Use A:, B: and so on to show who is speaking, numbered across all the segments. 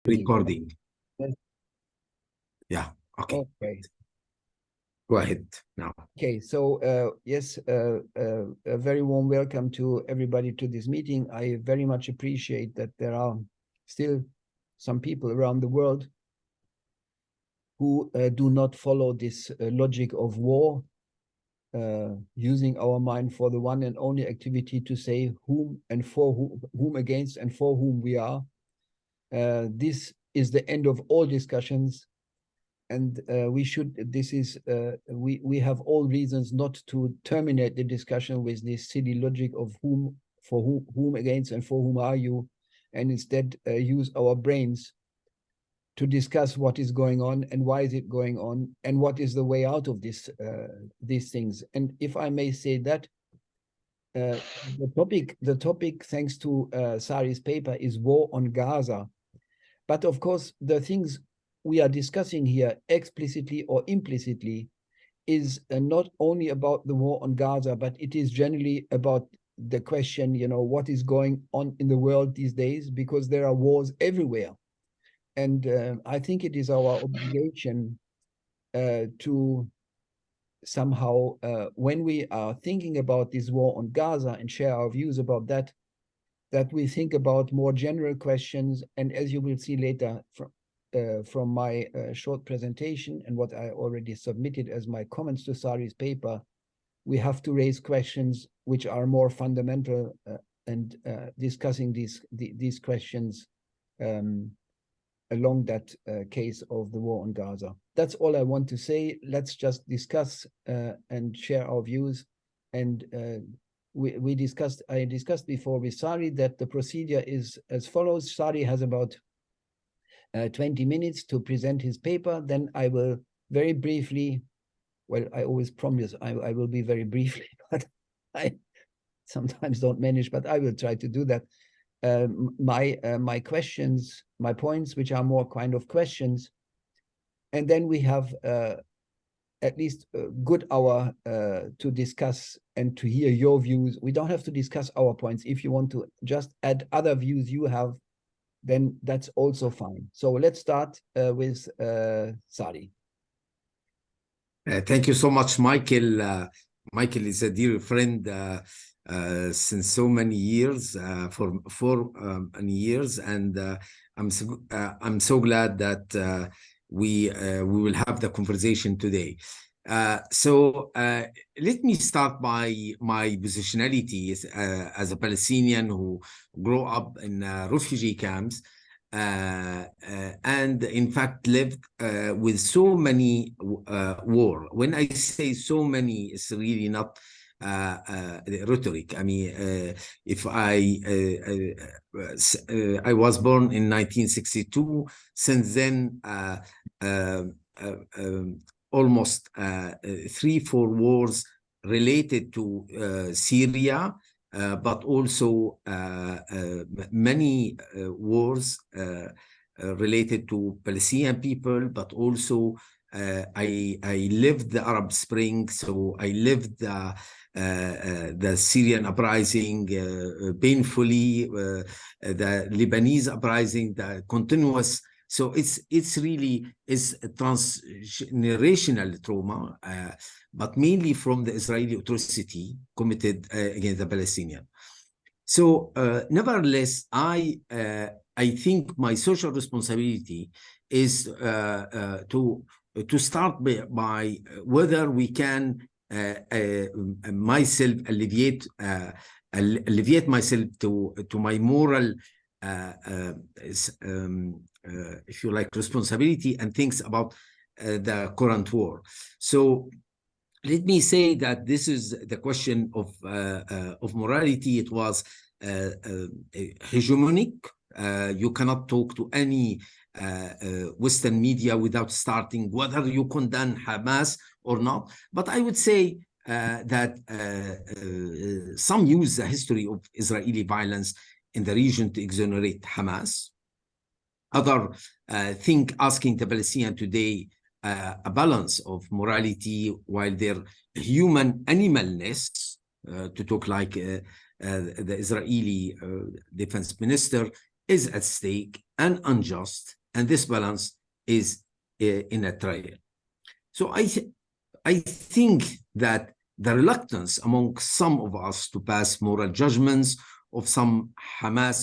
A: Recording.
B: Yes.
A: Yeah. Okay.
B: Okay.
A: Go ahead now.
B: Okay. So, yes, a very warm welcome to everybody to this meeting. I very much appreciate that there are still some people around the world who do not follow this logic of war, using our mind for the one and only activity to say whom and for whom against and for whom we are. This is the end of all discussions. And we have all reasons not to terminate the discussion with this silly logic of whom against and for whom are you, and instead use our brains to discuss what is going on and why is it going on and what is the way out of these things. And if I may say that, the topic, thanks to Sari's paper, is war on Gaza. But of course, the things we are discussing here, explicitly or implicitly, is not only about the war on Gaza, but it is generally about the question, what is going on in the world these days, because there are wars everywhere. And I think it is our obligation to somehow, when we are thinking about this war on Gaza and share our views about that we think about more general questions. And as you will see later from my short presentation and what I already submitted as my comments to Sari's paper, we have to raise questions which are more fundamental and discussing these questions along that case of the war on Gaza. That's all I want to say. Let's just discuss and share our views. And I discussed before with Sari that the procedure is as follows. Sari has about 20 minutes to present his paper. Then I will very briefly, well, I always promise I will be very briefly, but I sometimes don't manage, but I will try to do that. My questions, my points, which are more kind of questions. And then we have at least a good hour to discuss and to hear your views. We don't have to discuss our points. If you want to just add other views you have, then that's also fine. So let's start with Sari.
A: Thank you so much, Michael. Michael is a dear friend since so many years, for many years, and I'm so glad that we will have the conversation today. So let me start by my positionality as a Palestinian who grew up in refugee camps and in fact lived with so many war. When I say so many, it's really not rhetoric. I mean, if I was born in 1962, since then almost 3-4 wars related to Syria, but also many wars related to Palestinian people, but also I lived the Arab Spring, so I lived the Syrian uprising painfully, the Lebanese uprising, the continuous. So it's really a transgenerational trauma, but mainly from the Israeli atrocity committed against the Palestinians. So nevertheless, I think my social responsibility is to start by whether we can myself alleviate myself to my moral if you like responsibility and things about the current war. So let me say that this is the question of morality. It was hegemonic. You cannot talk to any Western media without starting whether you condemn Hamas or not. But I would say that some use the history of Israeli violence in the region to exonerate Hamas. Other think asking the Palestinians today a balance of morality while their human animalness, to talk like the Israeli defense minister, is at stake. and unjust, and this balance is in a trial. So I think that the reluctance among some of us to pass moral judgments of some Hamas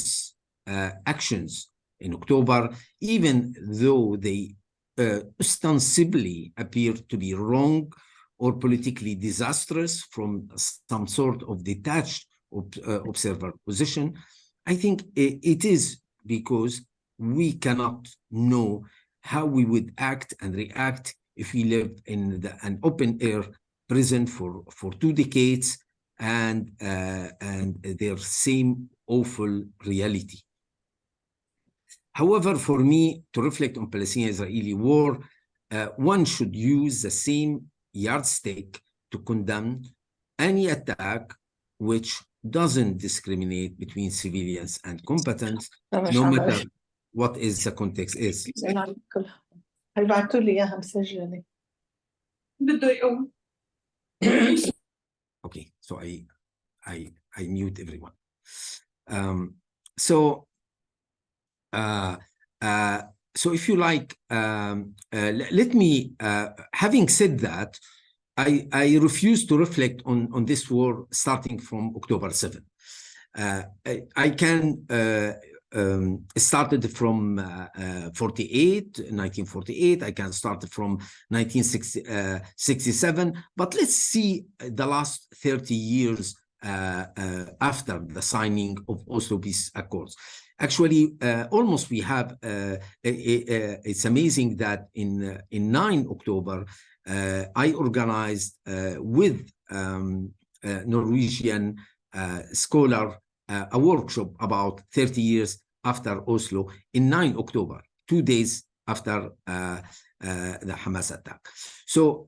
A: actions in October, even though they ostensibly appear to be wrong or politically disastrous from some sort of detached observer position, I think it is because we cannot know how we would act and react if we lived in an open air prison for 2 decades and their same awful reality. However, for me, to reflect on Palestinian-Israeli war, one should use the same yardstick to condemn any attack which doesn't discriminate between civilians and combatants, no matter what is the context is.
C: هيبعتوا لي اياها مسجله بده يقوم.
A: Okay, so I mute everyone. So if you like, let me, having said that, I refuse to reflect on this war starting from October 7. I can started from 1948. I can start from 1967. But let's see the last 30 years after the signing of Oslo Peace Accords. Actually, almost we have, it's amazing that in 9 October, I organized with Norwegian scholar a workshop about 30 years after Oslo in 9 October, 2 days after the Hamas attack. So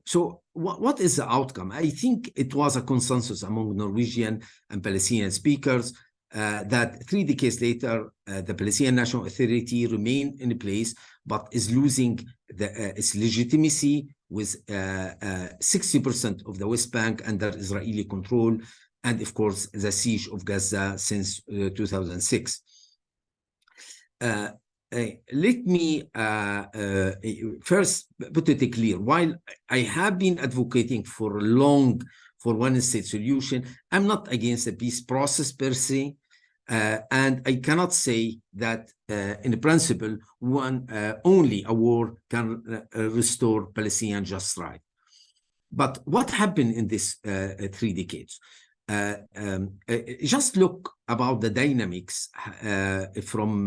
A: what is the outcome? I think it was a consensus among Norwegian and Palestinian speakers that 3 decades later, the Palestinian National Authority remained in place, but is losing its legitimacy with 60% of the West Bank under Israeli control, and of course, the siege of Gaza since 2006. Let me first put it clear. While I have been advocating for long for one-state solution, I'm not against the peace process per se, and I cannot say that in principle, only a war can restore Palestinian just right. But what happened in this 3 decades? Just look about the dynamics from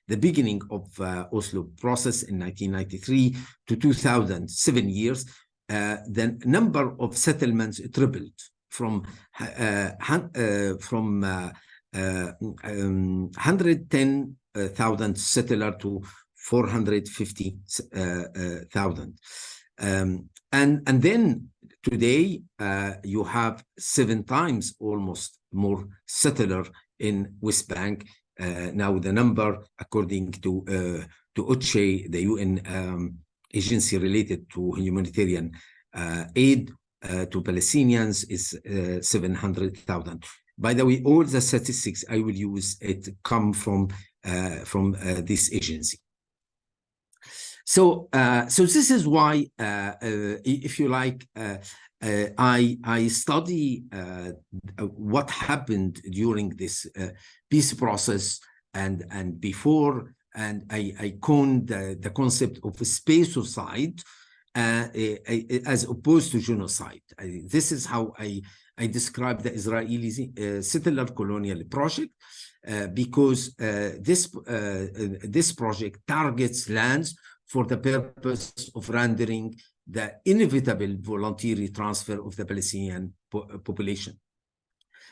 A: the beginning of Oslo process in 1993 to 2007 years. The number of settlements tripled from 110,000 settlers to 450,000. And then today, you have 7 times almost more settlers in West Bank. Now the number, according to OCHA, the UN agency related to humanitarian aid to Palestinians, is 700,000. By the way, all the statistics I will use come from this agency. So this is why, if you like, I study what happened during this peace process and before, and I coined the concept of spacocide as opposed to genocide. This is how I describe the Israeli settler colonial project, because this project targets lands for the purpose of rendering the inevitable voluntary transfer of the Palestinian population.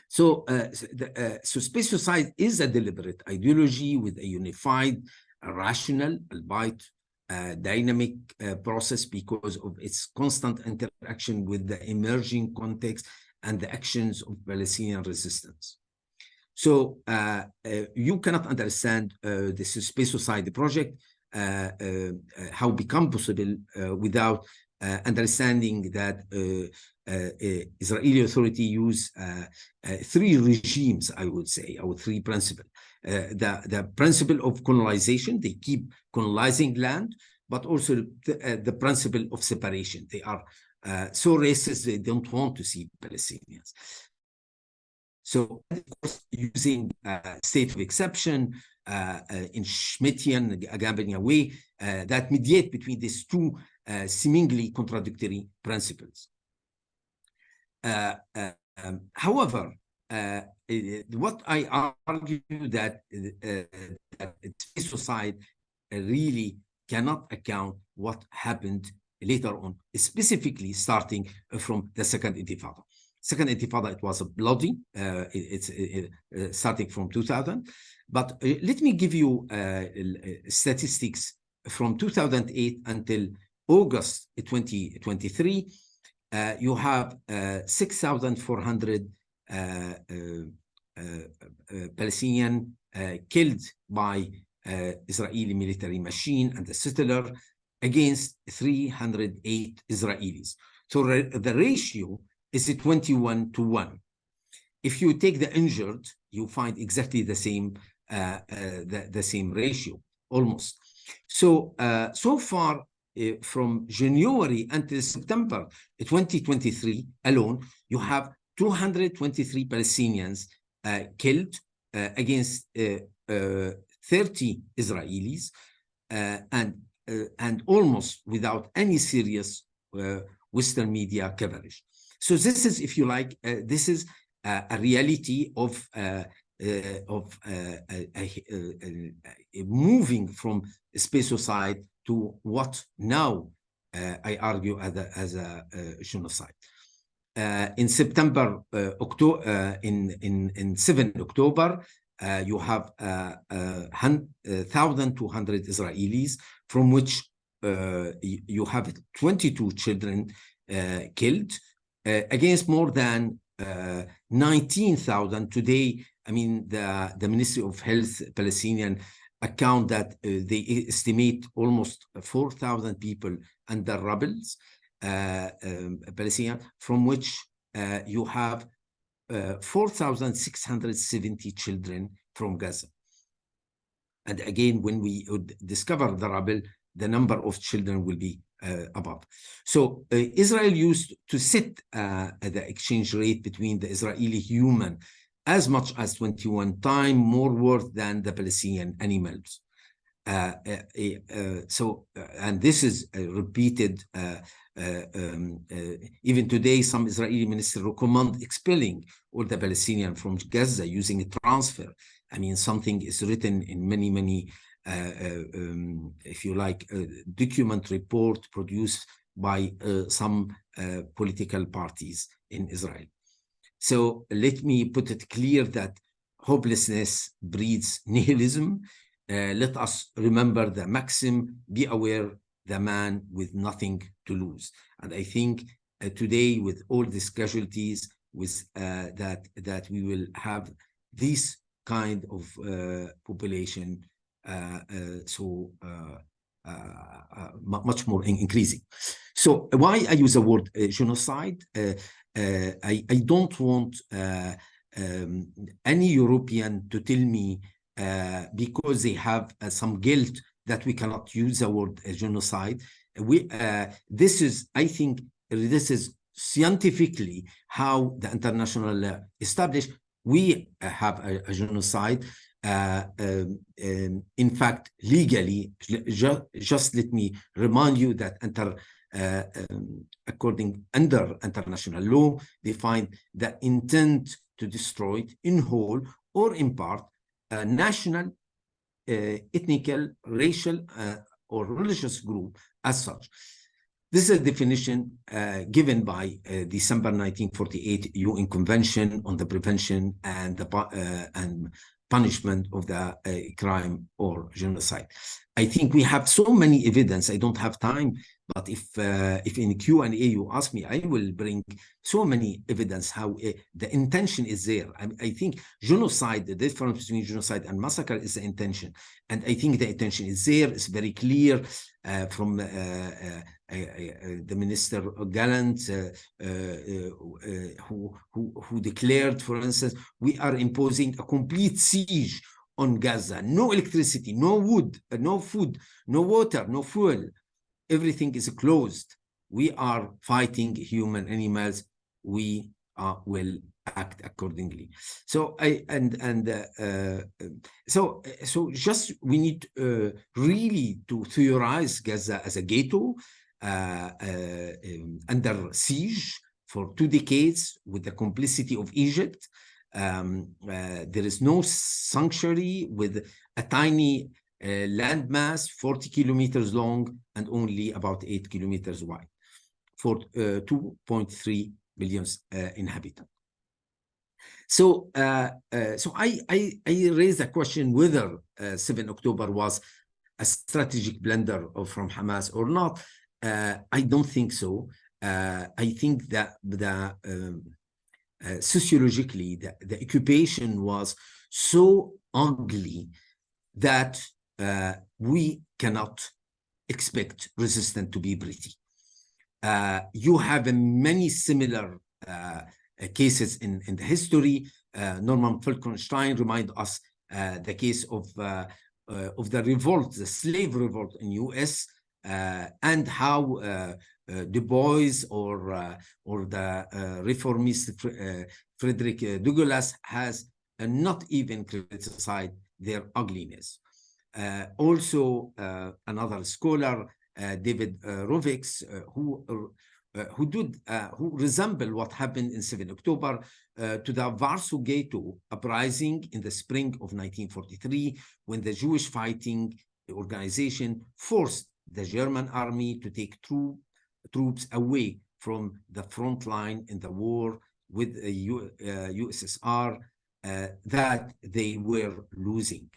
A: So spacocide is a deliberate ideology with a unified, rational, albeit dynamic process because of its constant interaction with the emerging context and the actions of Palestinian resistance. So you cannot understand this spacocide project how become possible without understanding that Israeli authority use 3 regimes, I would say, or 3 principles. the principle of colonization. They keep colonizing land, but also the principle of separation. They are so racist, they don't want to see Palestinians. So, of course, using state of exception in Schmittian, Agambanian way, that mediate between these two seemingly contradictory principles. However, what I argue that space society really cannot account what happened later on, specifically starting from the Second Intifada. Second Intifada, it was a bloody, it's starting from 2000. But let me give you statistics from 2008 until August 2023. You have 6,400 Palestinian killed by Israeli military machine and the settler against 308 Israelis. So the ratio is 21-1. If you take the injured, you find exactly the same ratio, almost. So so far, from January until September 2023 alone, you have 223 Palestinians killed against 30 Israelis, and almost without any serious Western media coverage. So this is, if you like, this is a reality of moving from space society to what now I argue as a genocide. In September, October, in 7 October, you have 1,200 Israelis, from which you have 22 children killed, against more than 19,000 today. I mean, the Ministry of Health Palestinian account that they estimate almost 4,000 people under rebels, Palestinian, from which you have 4,670 children from Gaza. And again, when we would discover the rebel, the number of children will be above. So Israel used to set the exchange rate between the Israeli human as much as 21 times more worth than the Palestinian animals. And this is repeated even today. Some Israeli ministers recommend expelling all the Palestinians from Gaza using a transfer. I mean, something is written in many if you like, document report produced by some political parties in Israel. So let me put it clear that hopelessness breeds nihilism. Let us remember the maxim, be aware the man with nothing to lose. And I think today, with all these casualties, with that we will have this kind of population much more increasing. So why I use the word genocide? I don't want any European to tell me because they have some guilt that we cannot use the word genocide. This is, I think, this is scientifically how the international established. We have a genocide. In fact, legally, just let me remind you that under international law, they find the intent to destroy in whole or in part a national, ethnical, racial, or religious group as such. This is a definition given by December 1948 UN Convention on the Prevention and Punishment of the crime or genocide. I think we have so many evidence. I don't have time, but if in Q&A you ask me, I will bring so many evidence how the intention is there. I think genocide, the difference between genocide and massacre is the intention. And I think the intention is there. It's very clear from the Minister Gallant, who declared, for instance, we are imposing a complete siege on Gaza, no electricity, no wood, no food, no water, no fuel. Everything is closed. We are fighting human animals. We will act accordingly. So so just we need really to theorize Gaza as a ghetto under siege for 2 decades with the complicity of Egypt. There is no sanctuary with a tiny landmass 40 kilometers long and only about 8 kilometers wide for 2.3 million inhabitants. So, so I raised a question whether 7 October was a strategic blunder from Hamas or not. I don't think so. I think that sociologically, the occupation was so ugly that we cannot expect resistance to be pretty. You have many similar cases in the history. Norman Finkelstein reminds us the case of the revolt, the slave revolt in U.S., and how Du Bois or the reformist Frederick Douglass has not even criticized their ugliness. Also, another scholar, David Rovics, who resemble what happened in 7 October to the Warsaw Ghetto uprising in the spring of 1943, when the Jewish fighting organization forced the German army to take troops away from the front line in the war with the USSR that they were losing.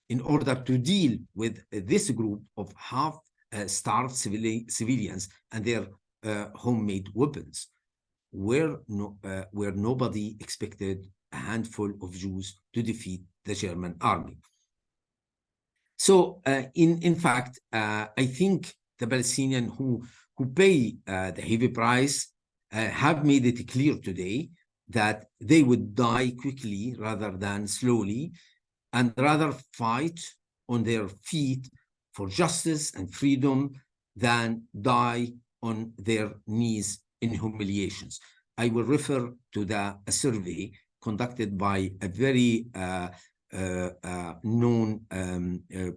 A: In order to deal with this group of half-starved civilians and their homemade weapons, where nobody expected a handful of Jews to defeat the German army. So, in fact, I think the Palestinians who pay the heavy price have made it clear today that they would die quickly rather than slowly, and rather fight on their feet for justice and freedom than die on their knees in humiliations. I will refer to a survey conducted by a very known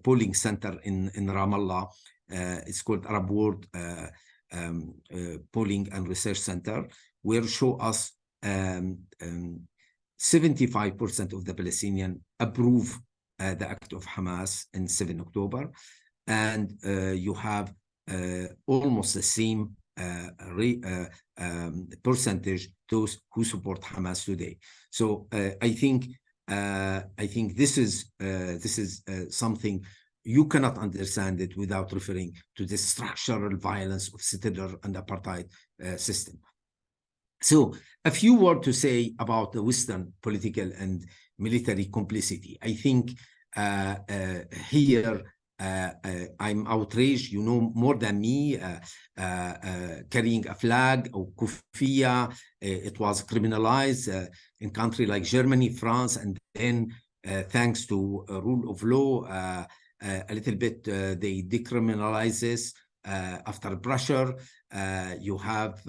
A: polling center in Ramallah. It's called Arab World Polling and Research Center, where show us 75% of the Palestinians approve the act of Hamas in 7 October. And you have almost the same percentage those who support Hamas today. So I think this is something you cannot understand it without referring to the structural violence of settler and apartheid system. So a few words to say about the Western political and military complicity. I think here I'm outraged, you know more than me, carrying a flag or kufiya. It was criminalized in countries like Germany, France, and then thanks to rule of law, a little bit they decriminalize this after pressure. You have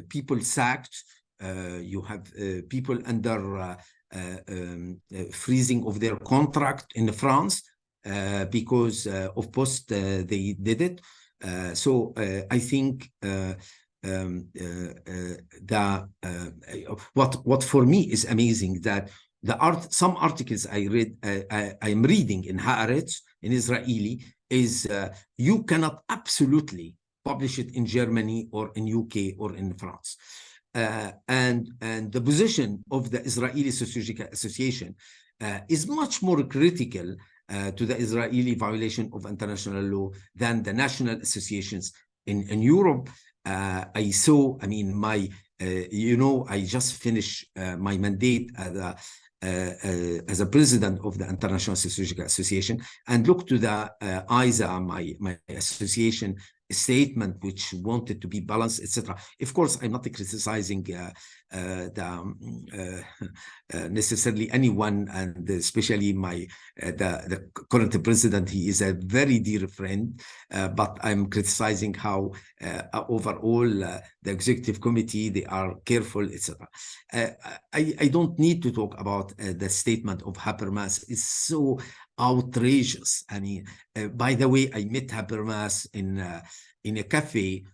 A: people sacked. You have people under freezing of their contract in France because of post they did it. So I think what for me is amazing, that some articles I read, I'm reading in Haaretz, in Israeli, is you cannot absolutely publish it in Germany or in UK or in France. And the position of the Israeli Sociological Association is much more critical to the Israeli violation of international law than the national associations in Europe. I just finished my mandate as a president of the International Sociological Association, and look to the ISA, my association statement which wanted to be balanced, etc. Of course, I'm not criticizing necessarily anyone, and especially the current president. He is a very dear friend, but I'm criticizing how overall the executive committee, they are careful, etc. I don't need to talk about the statement of Habermas. It's so outrageous. I mean, by the way, I met Habermas in a cafe.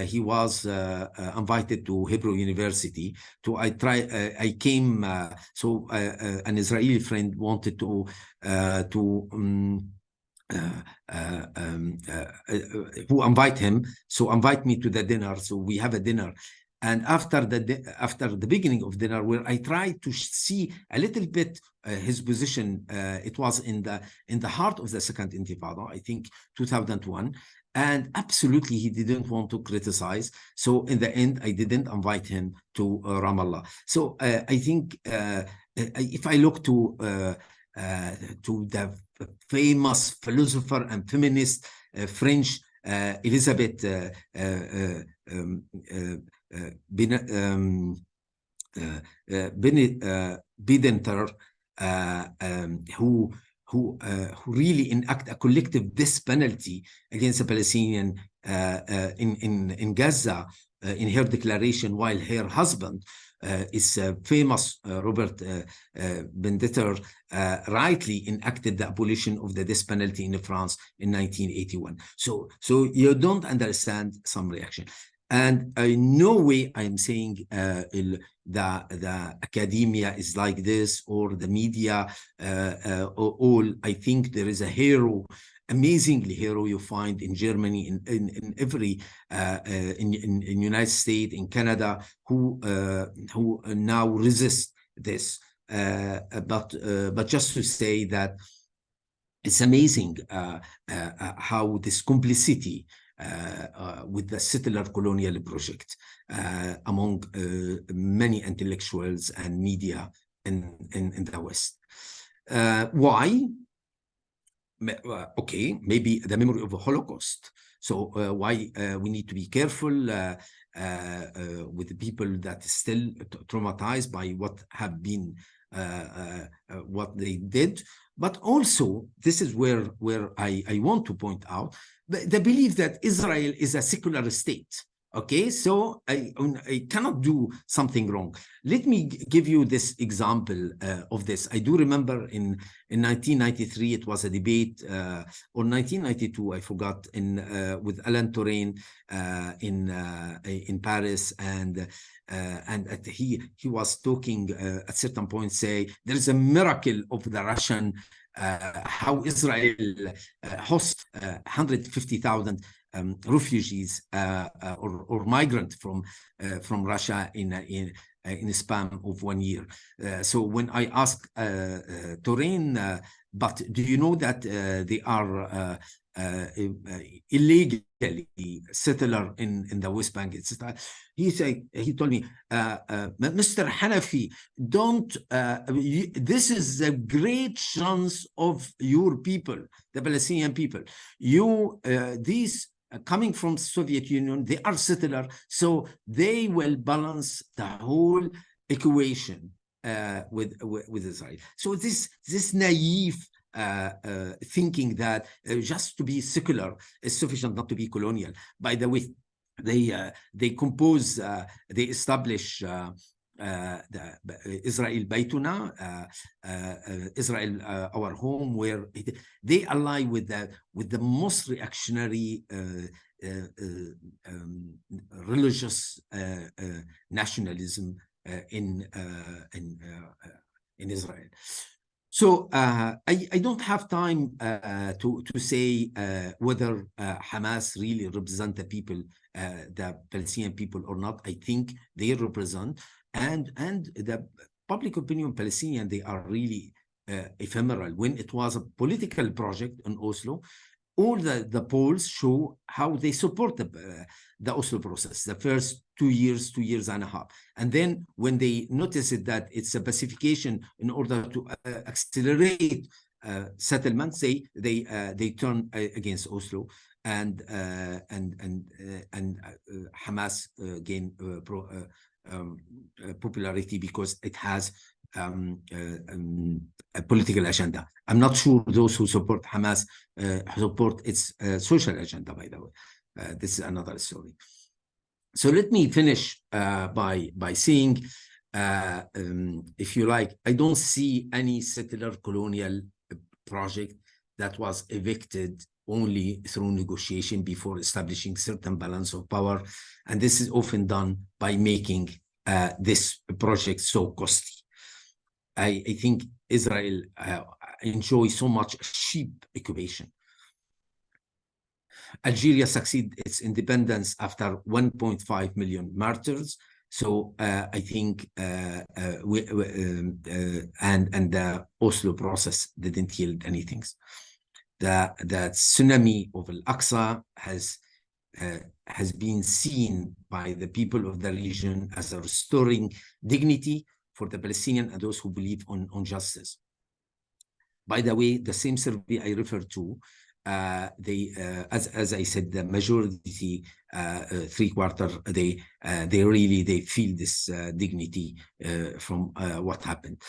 A: He was invited to Hebrew University. I came. So an Israeli friend wanted to who invite him. So invite me to the dinner. So we have a dinner. And after the beginning of dinner, where I tried to see a little bit his position, it was in the heart of the Second Intifada, I think 2001, and absolutely he didn't want to criticize. So in the end, I didn't invite him to Ramallah. So I think if I look to the famous philosopher and feminist French Elizabeth Bidenter, who really enact a collective death penalty against the Palestinian in Gaza in her declaration, while her husband is famous Robert Bidenter rightly enacted the abolition of the death penalty in France in 1981. So you don't understand some reaction. And in no way I'm saying the academia is like this, or the media, all. I think there is a hero, amazingly hero you find in Germany, in every, in United States, in Canada, who now resist this. But just to say that it's amazing how this complicity with the settler colonial project among many intellectuals and media in the West. Why? Okay, maybe the memory of the Holocaust. So why we need to be careful with the people that are still traumatized by what have been what they did. But also, this is where I want to point out the belief that Israel is a secular state. Okay, so I cannot do something wrong. Let me give you this example of this. I do remember in 1993 it was a debate, or 1992 I forgot, with Alain Touraine in Paris, and he was talking at certain point, say there is a miracle of the Russian how Israel hosts 150,000 refugees or migrants from Russia in a span of 1 year. So when I asked Touraine, but do you know that they are illegally settler in the West Bank, etc. He told me, Mr. Hanafi, don't. This is a great chance of your people, the Palestinian people. These coming from Soviet Union, they are settler, so they will balance the whole equation with Israel. So this naive thinking that just to be secular is sufficient not to be colonial. By the way, they compose, they establish the Israel Baytuna, Israel our home, where they ally with the most reactionary religious nationalism in Israel. So I don't have time to say whether Hamas really represent the people, the Palestinian people, or not. I think they represent, and the public opinion Palestinian, they are really ephemeral. When it was a political project in Oslo, all the polls show how they support the Oslo process, the first 2 years and a half. And then when they noticed that it's a pacification in order to accelerate settlements, they turn against Oslo. and Hamas gain popularity because it has a political agenda. I'm not sure those who support Hamas support its social agenda, by the way. This is another story. So let me finish by saying, if you like, I don't see any settler colonial project that was evicted only through negotiation before establishing certain balance of power. And this is often done by making this project so costly. I think Israel enjoys so much cheap occupation. Algeria succeeded its independence after 1.5 million martyrs. So I think and the Oslo process didn't yield anything. The tsunami of Al-Aqsa has been seen by the people of the region as a restoring dignity for the Palestinian and those who believe on justice. By the way, the same survey I referred to, as I said, the majority, three-quarter, they feel this dignity from what happened.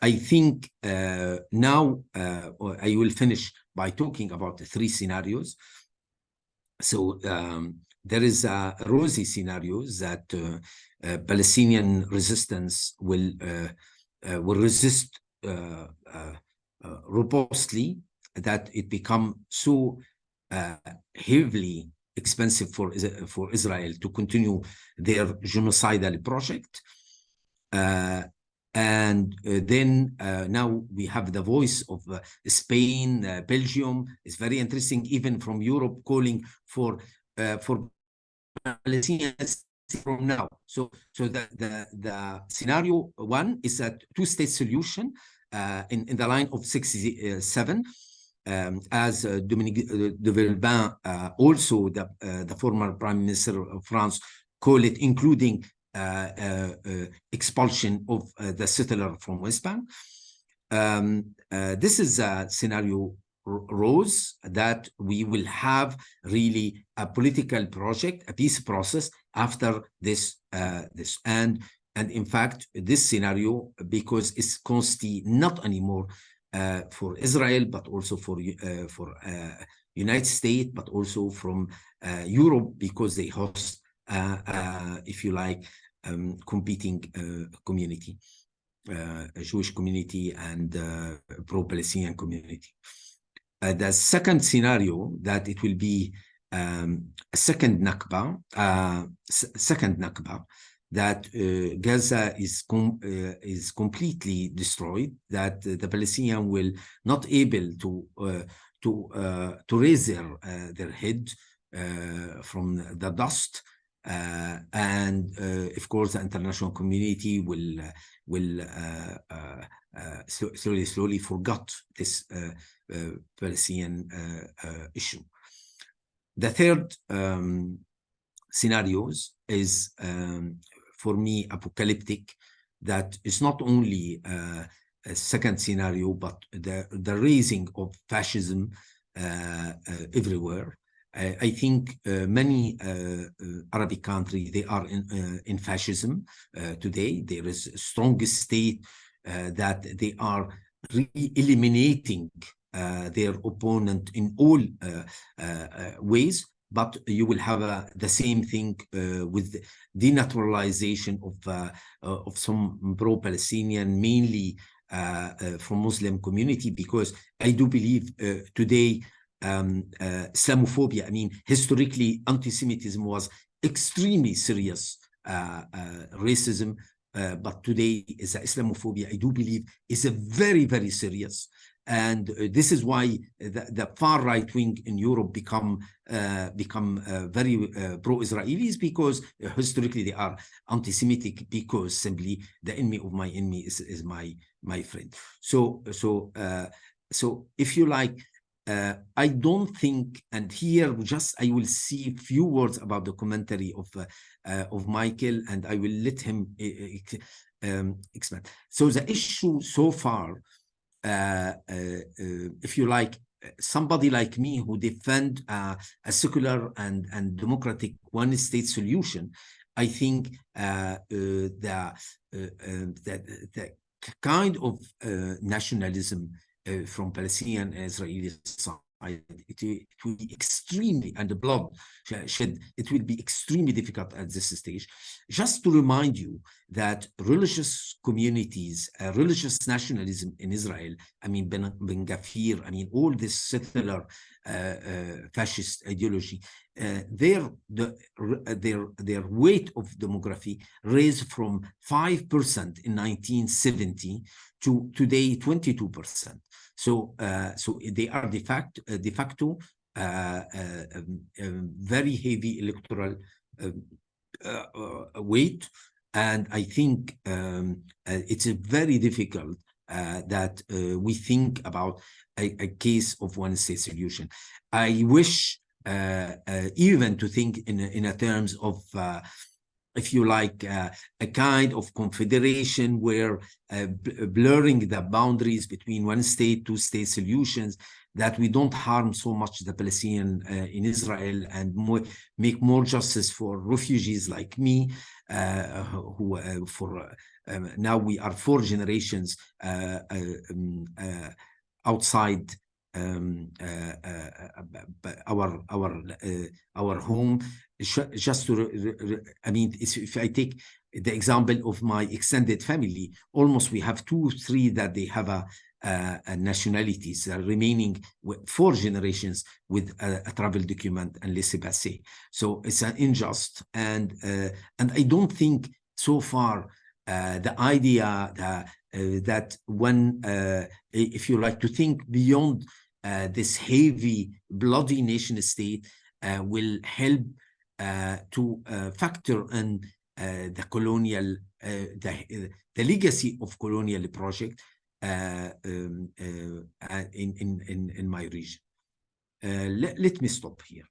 A: I think now I will finish by talking about the three scenarios. So there is a rosy scenario that Palestinian resistance will resist robustly, that it become so heavily expensive for Israel to continue their genocidal project. And then now we have the voice of Spain, Belgium. It's very interesting, even from Europe, calling for Palestinians from now. So the scenario one is a two-state solution in the line of 67. As Dominique de Villepin, also the former Prime Minister of France, call it, including expulsion of the settler from West Bank. This is a scenario rose that we will have really a political project, a peace process after this. And in fact, this scenario, because it's constantly not anymore for Israel, but also for United States, but also from Europe, because they host, if you like, competing community, a Jewish community and pro-Palestinian community. The second scenario, that it will be a second Nakba, that Gaza is completely destroyed, that the Palestinians will not able to raise their head from the dust, and of course the international community will slowly forgot this Palestinian issue. The third scenarios is for me apocalyptic, that is not only a second scenario, but the raising of fascism everywhere. I think many Arabic countries, they are in fascism today. There is a strong state that they are eliminating their opponent in all ways. But you will have the same thing with denaturalization of some pro-Palestinian, mainly from Muslim community, because I do believe today Islamophobia, I mean, historically, anti-Semitism was extremely serious racism, but today is Islamophobia, I do believe, is a very, very serious. And this is why the far right wing in Europe become very pro-Israelis, because historically they are anti-Semitic, because simply the enemy of my enemy is my friend. So if you like, I don't think, and here just I will see a few words about the commentary of Michael, and I will let him expand. So the issue so far, if you like, somebody like me who defend a secular and democratic one-state solution, I think the kind of nationalism from Palestinian and Israeli side, it will be extremely, and the blood shed, it will be extremely difficult at this stage. Just to remind you that religious communities, religious nationalism in Israel, I mean, Ben Gvir, I mean, all this settler fascist ideology, their weight of demography raised from 5% in 1970 to today 22%. So, they are de facto very heavy electoral weight, and I think it's very difficult that we think about a case of one-state solution. I wish even to think in a terms of if you like, a kind of confederation where blurring the boundaries between one state, two state solutions, that we don't harm so much the Palestinian in Israel, and make more justice for refugees like me, who now we are 4 generations outside our home. Just to, I mean, if I take the example of my extended family, almost we have 2, 3 that they have a nationalities, remaining 4 generations with a travel document and laissez-passer. So it's an unjust, and I don't think so far the idea that one, if you like, to think beyond this heavy, bloody nation state will help to factor in the colonial, the legacy of colonial project in my region. Let me stop here.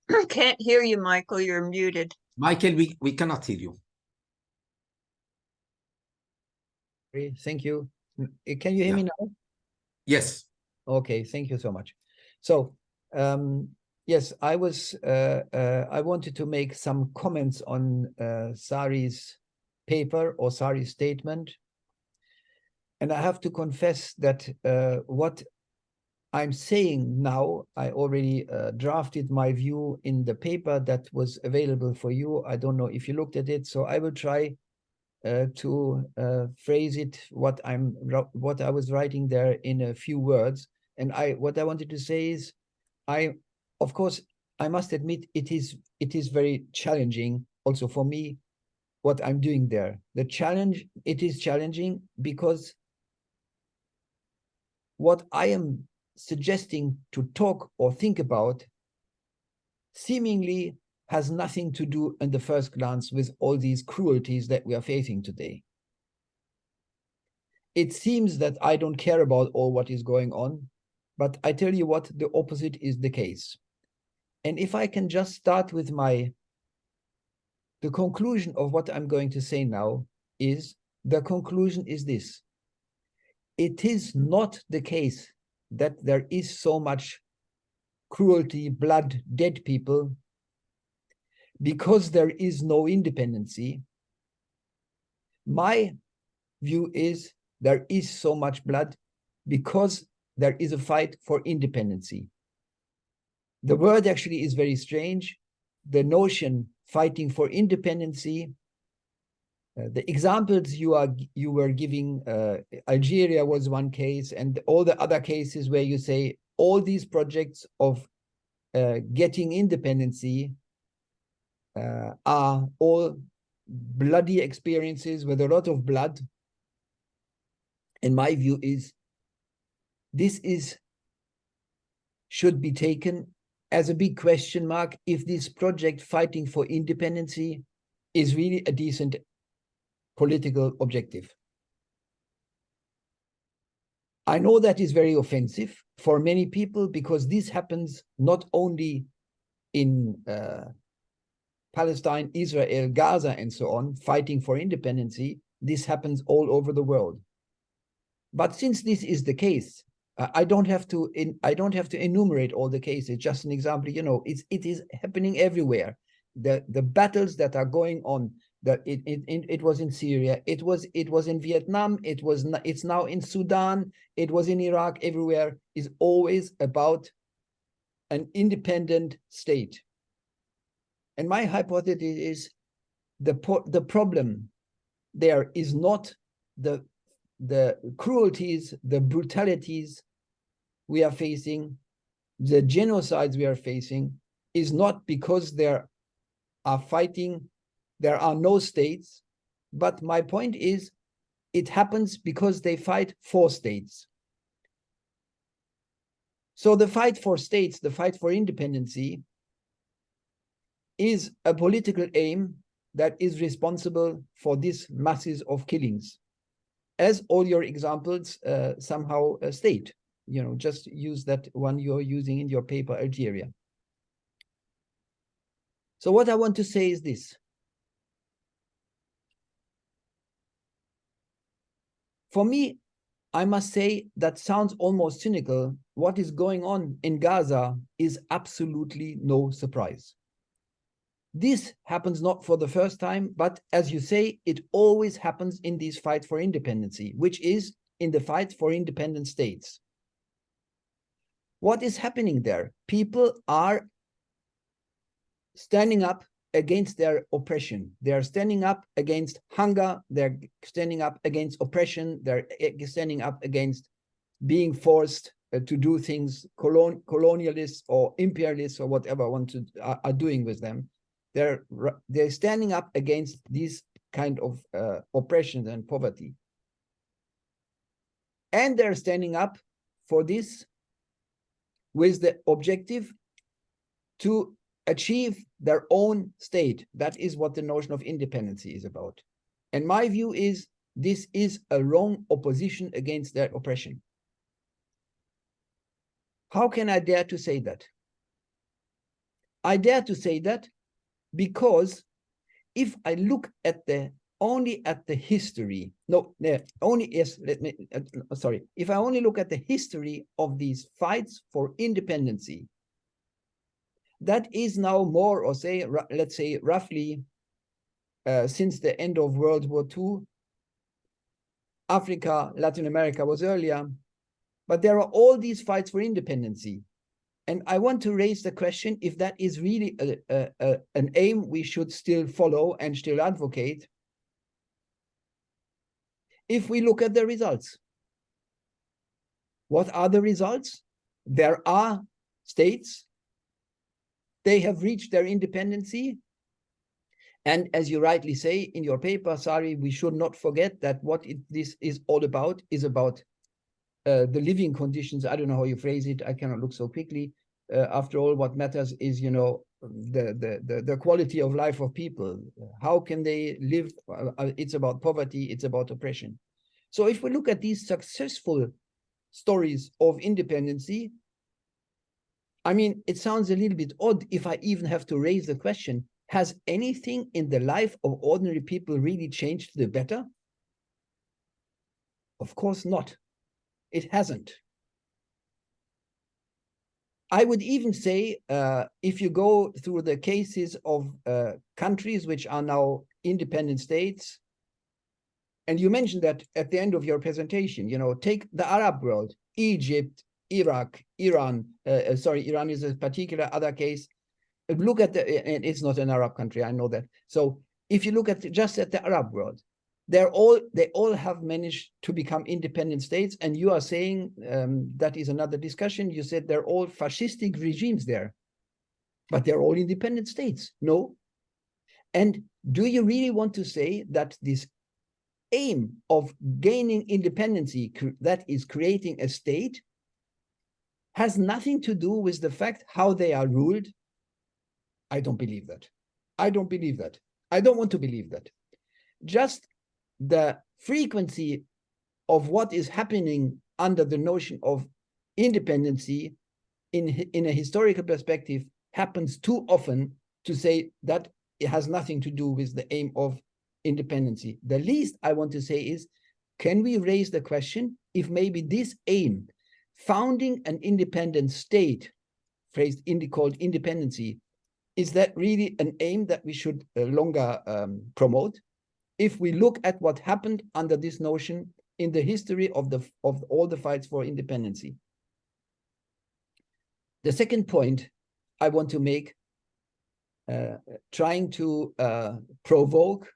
D: I can't hear you, Michael. You're muted.
A: Michael, we cannot hear you.
B: Thank you. Can you hear me now?
A: Yes.
B: Okay, thank you so much. So, yes, I wanted to make some comments on Sari's paper or Sari's statement. And I have to confess that what I'm saying now, I already drafted my view in the paper that was available for you. I don't know if you looked at it, so I will try to phrase it what I was writing there in a few words. And what I wanted to say is, of course, I must admit it is very challenging also for me what I'm doing there. It is challenging because what I am suggesting to talk or think about seemingly has nothing to do in the first glance with all these cruelties that we are facing today. It seems that I don't care about all what is going on, but I tell you what, the opposite is the case. And if I can just start with the conclusion of what I'm going to say now is, the conclusion is this: it is not the case that there is so much cruelty, blood, dead people, because there is no independency. My view is there is so much blood because there is a fight for independency. The word actually is very strange. The notion fighting for independency, the examples you were giving, Algeria was one case, and all the other cases where you say all these projects of getting independency are all bloody experiences with a lot of blood. And my view is this should be taken as a big question mark if this project fighting for independency is really a decent political objective. I know that is very offensive for many people, because this happens not only in Palestine, Israel, Gaza, and so on, fighting for independence. This happens all over the world. But since this is the case, I don't have to enumerate all the cases. Just an example, it is happening everywhere. The battles that are going on, it was in Syria, it was in Vietnam, it's now in Sudan, it was in Iraq. Everywhere is always about an independent state. And my hypothesis is the problem there is not the cruelties, the brutalities we are facing, the genocides we are facing, is not because there are no states, but my point is it happens because they fight for states. So the fight for states, the fight for independence, is a political aim that is responsible for these masses of killings, as all your examples somehow state. Just use that one you're using in your paper, Algeria. So what I want to say is this. For me, I must say that sounds almost cynical. What is going on in Gaza is absolutely no surprise. This happens not for the first time, but as you say, it always happens in these fights for independence, which is in the fight for independent states. What is happening there? People are standing up against their oppression. They are standing up against hunger. They're standing up against oppression. They're standing up against being forced to do things colonialists or imperialists or whatever are doing with them. They're standing up against these kind of oppression and poverty. And they're standing up for this with the objective to achieve their own state. That is what the notion of independence is about. And my view is this is a wrong opposition against their oppression. How can I dare to say that? I dare to say that because if I look at only at the history, if I only look at the history of these fights for independence, that is now more, or let's say roughly since the end of World War II. Africa, Latin America was earlier, but there are all these fights for independence. And I want to raise the question if that is really an aim we should still follow and still advocate. If we look at the results, what are the results? There are states, they have reached their independence. And as you rightly say in your paper, Sari, we should not forget that this is all about is about the living conditions. I don't know how you phrase it. I cannot look so quickly. After all, what matters is, the quality of life of people. How can they live? It's about poverty. It's about oppression. So if we look at these successful stories of independence, I mean, it sounds a little bit odd if I even have to raise the question, has anything in the life of ordinary people really changed to the better? Of course not. It hasn't. I would even say, if you go through the cases of countries which are now independent states, and you mentioned that at the end of your presentation, take the Arab world, Egypt, Iraq, Iran. Iran is a particular other case. Look at and it's not an Arab country, I know that. So if you look at just at the Arab world, they all have managed to become independent states. And you are saying, that is another discussion. You said they're all fascistic regimes there, but they're all independent states. No. And do you really want to say that this aim of gaining independence, that is creating a state, has nothing to do with the fact how they are ruled? I don't believe that. I don't believe that. I don't want to believe that. Just the frequency of what is happening under the notion of independency in a historical perspective happens too often to say that it has nothing to do with the aim of independency. The least I want to say is, can we raise the question if maybe this aim, founding an independent state, phrased called independency, is that really an aim that we should longer promote? If we look at what happened under this notion in the history of all the fights for independency. The second point I want to make, trying to provoke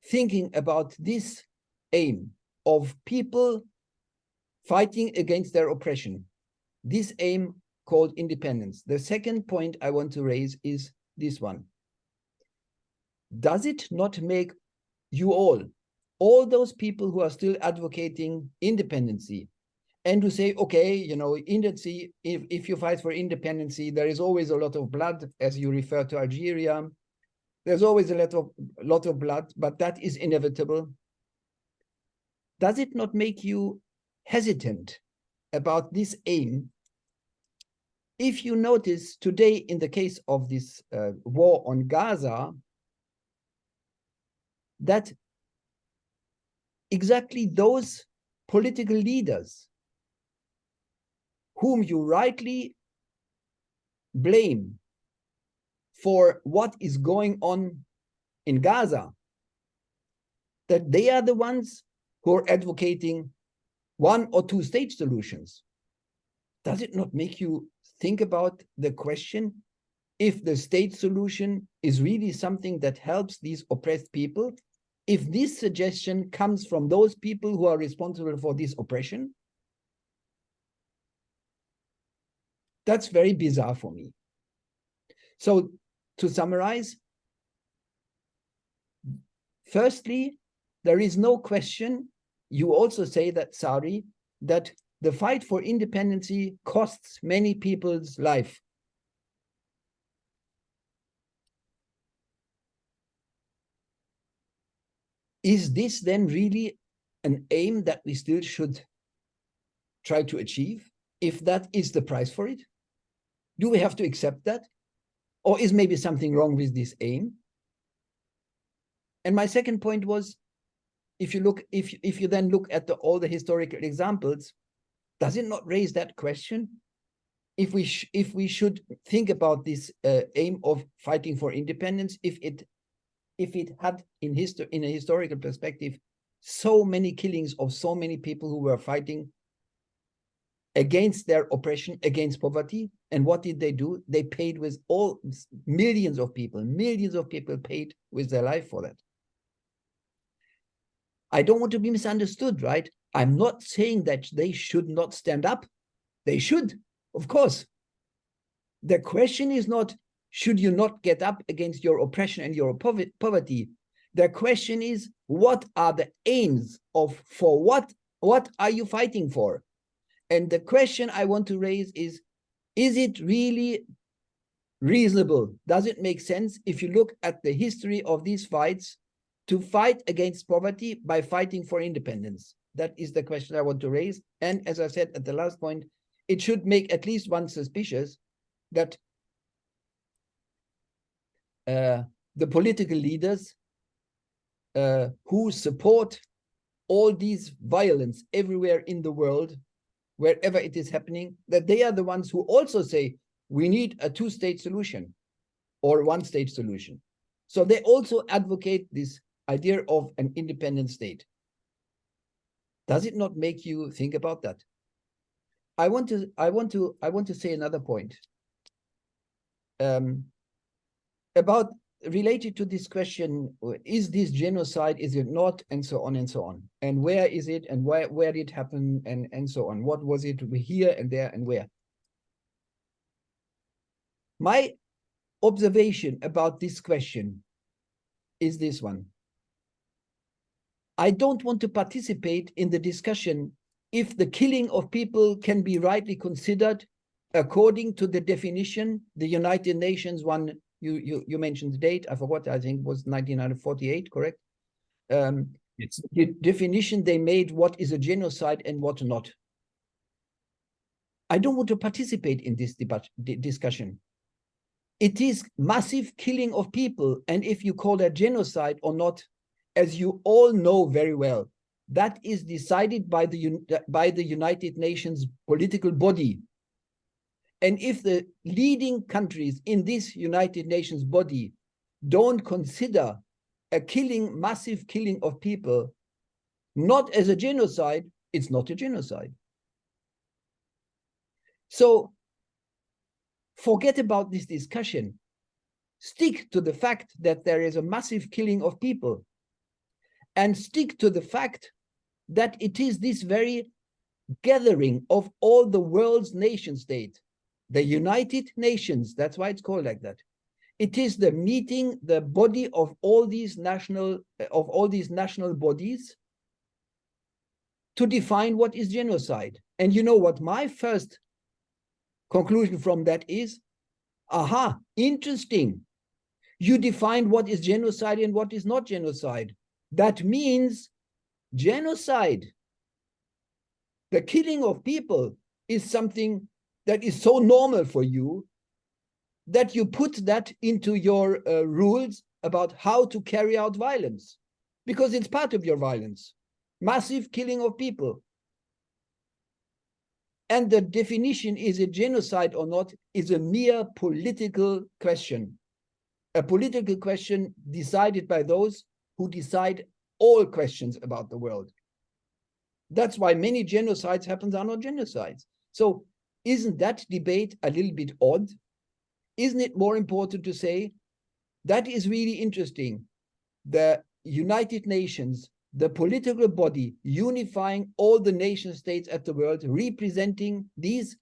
B: thinking about this aim of people fighting against their oppression, this aim called independence. The second point I want to raise is this one. Does it not make you all those people who are still advocating independency, and to say, okay, you know, if you fight for independency, there is always a lot of blood, as you refer to Algeria. There's always a lot of blood, but that is inevitable. Does it not make you hesitant about this aim? If you notice today, in the case of this war on Gaza, that exactly those political leaders whom you rightly blame for what is going on in Gaza, that they are the ones who are advocating one or two state solutions. Does it not make you think about the question if the state solution is really something that helps these oppressed people? If this suggestion comes from those people who are responsible for this oppression? That's very bizarre for me. So to summarize, firstly, there is no question, you also say that, Sari, that the fight for independency costs many people's life. Is this then really an aim that we still should try to achieve, if that is the price for it? Do we have to accept that? Or is maybe something wrong with this aim? And my second point was, if you then look at all the historical examples, does it not raise that question? If we should think about this aim of fighting for independence, if it had in a historical perspective so many killings of so many people who were fighting against their oppression, against poverty, and what did they do? They paid with all millions of people paid with their life for that. I don't want to be misunderstood, right? I'm not saying that they should not stand up. They should, of course. The question is not, should you not get up against your oppression and your poverty? The question is, what are the aims for what are you fighting for? And the question I want to raise is it really reasonable? Does it make sense, if you look at the history of these fights, to fight against poverty by fighting for independence? That is the question I want to raise. And as I said at the last point, it should make at least one suspicious that the political leaders who support all these violence everywhere in the world, wherever it is happening, that they are the ones who also say, we need a two-state solution or one-state solution. So they also advocate this idea of an independent state. Does it not make you think about that? I want to say another point about related to this question: is this genocide? Is it not? And so on and so on. And where is it? And where did it happen? And so on. What was it here and there and where? My observation about this question is this one. I don't want to participate in the discussion if the killing of people can be rightly considered according to the definition the United Nations you mentioned the date, I forgot, I think it was 1948, correct?
A: It's
B: the definition they made what is a genocide and what not. I don't want to participate in this discussion. It is massive killing of people, and if you call that genocide or not, as you all know very well, that is decided by the United Nations political body. And if the leading countries in this United Nations body don't consider a killing, massive killing of people, not as a genocide, it's not a genocide. So forget about this discussion. Stick to the fact that there is a massive killing of people, and stick to the fact that it is this very gathering of all the world's nation states, the United Nations, that's why it's called like that. It is the meeting, the body of all these national bodies to define what is genocide. And you know what my first conclusion from that is? Aha, interesting. You define what is genocide and what is not genocide. That means genocide, the killing of people, is something that is so normal for you that you put that into your rules about how to carry out violence, because it's part of your violence. Massive killing of people. And the definition, is it genocide or not, is a mere political question. A political question decided by those who decide all questions about the world. That's why many genocides happen are not genocides. So isn't that debate a little bit odd? Isn't it more important to say that is really interesting? The United Nations, the political body unifying all the nation states at the world, representing these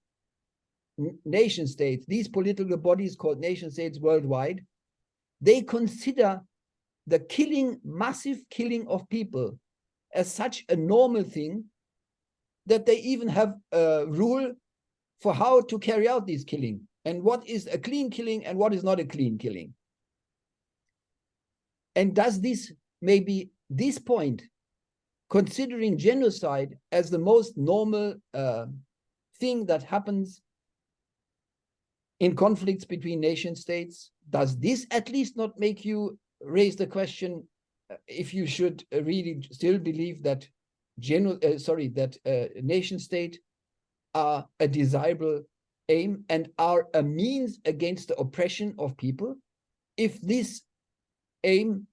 B: nation states, these political bodies called nation states worldwide, they consider the killing, massive killing of people as such a normal thing that they even have a rule for how to carry out this killing and what is a clean killing and what is not a clean killing. And does this, maybe this point, considering genocide as the most normal thing that happens in conflicts between nation states, does this at least not make you raise the question if you should really still believe that nation state are a desirable aim and are a means against the oppression of people? If this aim,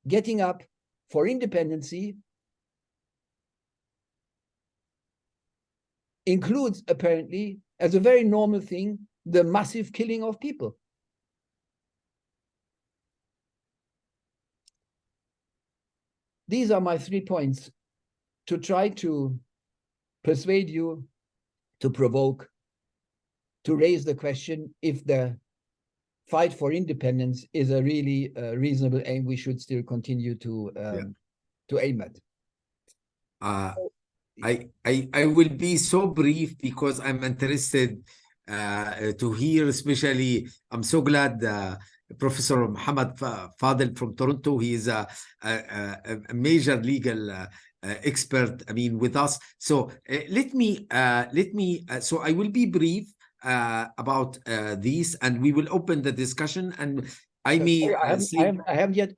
B: getting up for independency, includes apparently, as a very normal thing, the massive killing of people. These are my 3 points to try to persuade you, to provoke, to raise the question if the fight for independence is a really reasonable aim we should still continue to aim at.
A: I will be so brief because I'm interested to hear, especially, I'm so glad Professor Muhammad Fadel from Toronto, he is a major legal expert, I mean, with us. So so I will be brief about this, and we will open the discussion. And I may
B: I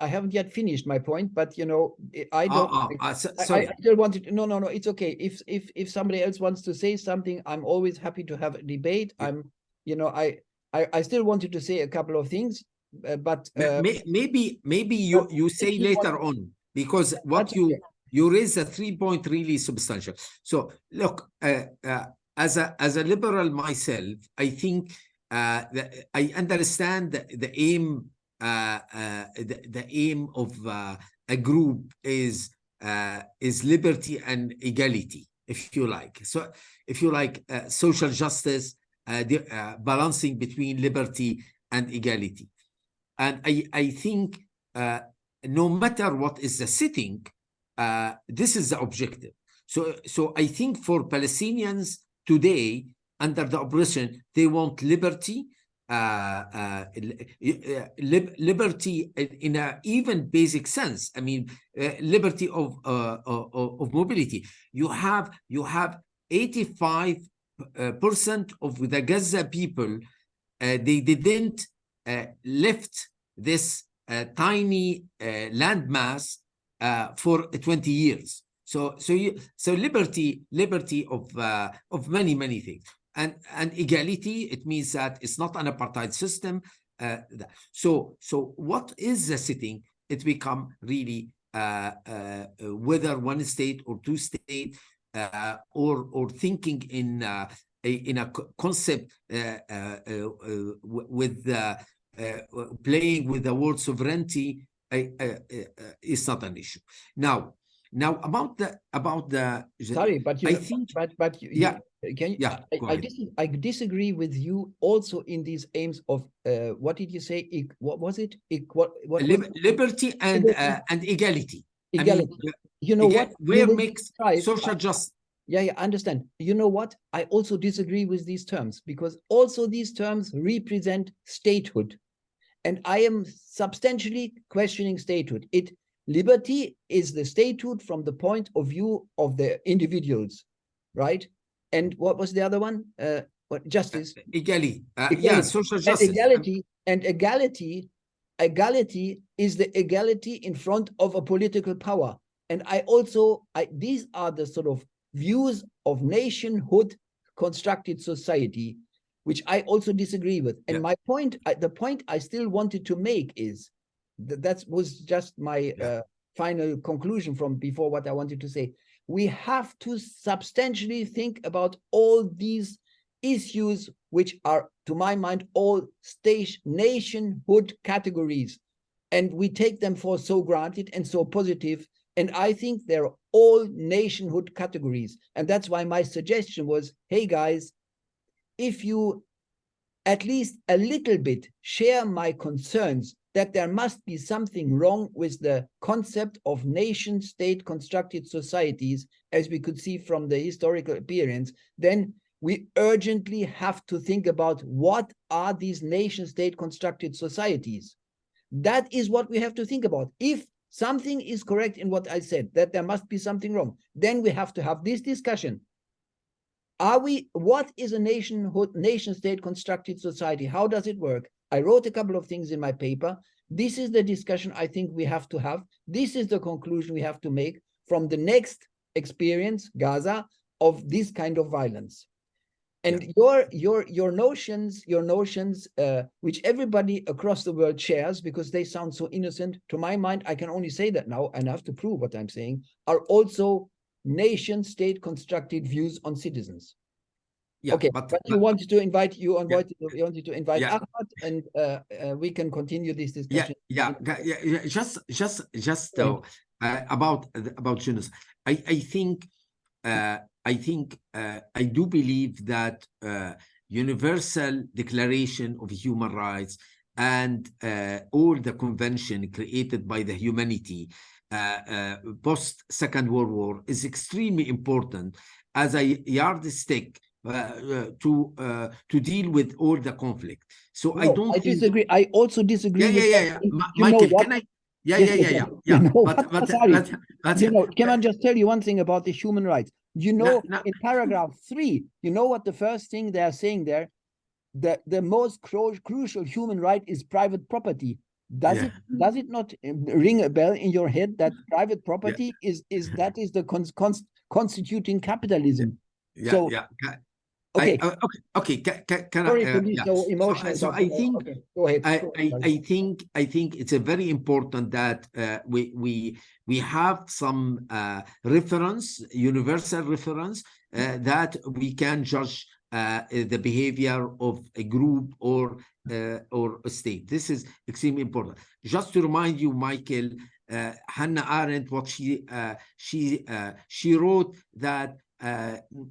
B: haven't yet finished my point, but you know, I don't.
A: Sorry.
B: I still wanted to, no, it's okay. If somebody else wants to say something, I'm always happy to have a debate. I still wanted to say a couple of things, but
A: maybe you say later on, because what you raise a 3 point really substantial. So look, as a liberal myself, I think I understand the aim. The aim of a group is liberty and equality, if you like. So, if you like, social justice, balancing between liberty and equality. And I think no matter what is the setting, this is the objective. So I think for Palestinians today, under the oppression, they want liberty, liberty in a even basic sense. I mean, liberty of mobility. You have 85% of the Gaza people. They didn't lift this tiny landmass for 20 years. So liberty of many things. And equality, it means that it's not an apartheid system. So what is the setting? It become really whether one state or two state, or thinking in a concept with playing with the word sovereignty is not an issue. Now about the
B: sorry, but you
A: I
B: know,
A: think
B: but
A: yeah.
B: Can you,
A: Yeah,
B: I disagree with you also in these aims of what did you say? What was it? What
A: liberty and
B: liberty.
A: And equality.
B: Equality.
A: I mean,
B: you know what?
A: where makes
B: right.
A: social justice.
B: Yeah, I understand. You know what? I also disagree with these terms because also these terms represent statehood. And I am substantially questioning statehood. Liberty is the statehood from the point of view of the individuals, right? And what was the other one? What justice?
A: Equality.
B: Equality.
A: Yeah, social justice.
B: And equality is the equality in front of a political power. And these are the sort of views of nationhood constructed society, which I also disagree with. And my point, the point I still wanted to make is that was just my final conclusion from before what I wanted to say. We have to substantially think about all these issues, which are, to my mind, all nationhood categories. And we take them for so granted and so positive. And I think they're all nationhood categories. And that's why my suggestion was, hey, guys, if you at least a little bit share my concerns that there must be something wrong with the concept of nation-state constructed societies, as we could see from the historical appearance, then we urgently have to think about what are these nation-state constructed societies. That is what we have to think about. If something is correct in what I said, that there must be something wrong, then we have to have this discussion. What is a nation-state constructed society? How does it work? I wrote a couple of things in my paper. This is the discussion I think we have to have. This is the conclusion we have to make from the next experience, Gaza, of this kind of violence. And your notions, which everybody across the world shares because they sound so innocent, to my mind, I can only say that now, and I have to prove what I'm saying, are also nation-state constructed views on citizens.
A: Yeah,
B: okay, but you wanted to invite Ahmad, and we can continue this discussion.
A: Just about Yunus. I do believe that Universal Declaration of Human Rights and all the convention created by the humanity post Second World War is extremely important as a yardstick to deal with all the conflict. So no, I
B: disagree. I also disagree.
A: Michael, can I?
B: Can I just tell you one thing about the human rights? In paragraph 3, you know what the first thing they are saying there? The most crucial human right is private property. Does it not ring a bell in your head that private property is the constituting capitalism? Okay.
A: Sorry
B: to be so emotional.
A: So I think go ahead. I think it's a very important that we have some universal reference that we can judge the behavior of a group or a state. This is extremely important. Just to remind you, Michael, Hannah Arendt, what she wrote that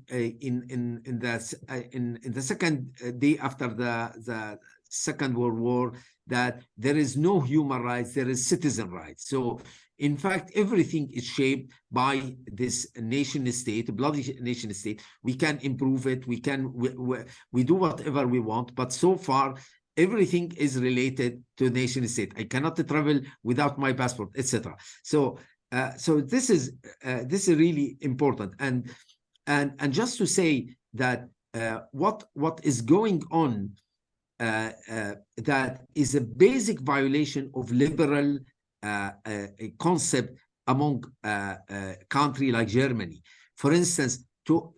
A: in the second day after the Second World War, that there is no human rights, there is citizen rights. So in fact, everything is shaped by this nation state, bloody nation state. We can improve it. We do whatever we want, but so far everything is related to nation state. I cannot travel without my passport, etc. So this is really important. And just to say that what is going on, that is a basic violation of liberal concept among country like Germany. For instance, to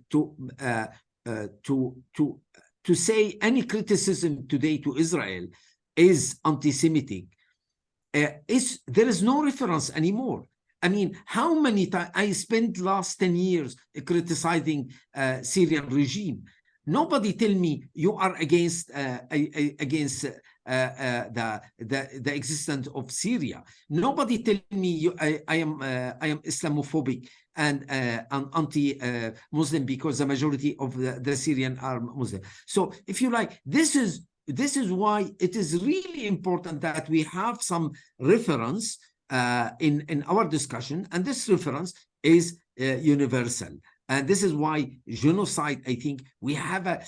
A: say any criticism today to Israel is anti-Semitic, there is no reference anymore. I mean, how many times I spent last 10 years criticizing Syrian regime? Nobody tell me you are against the existence of Syria. Nobody tell me I am Islamophobic and anti-Muslim because the majority of the Syrian are Muslim. So if you like, this is why it is really important that we have some reference in our discussion, and this reference is universal. And this is why genocide, I think we have a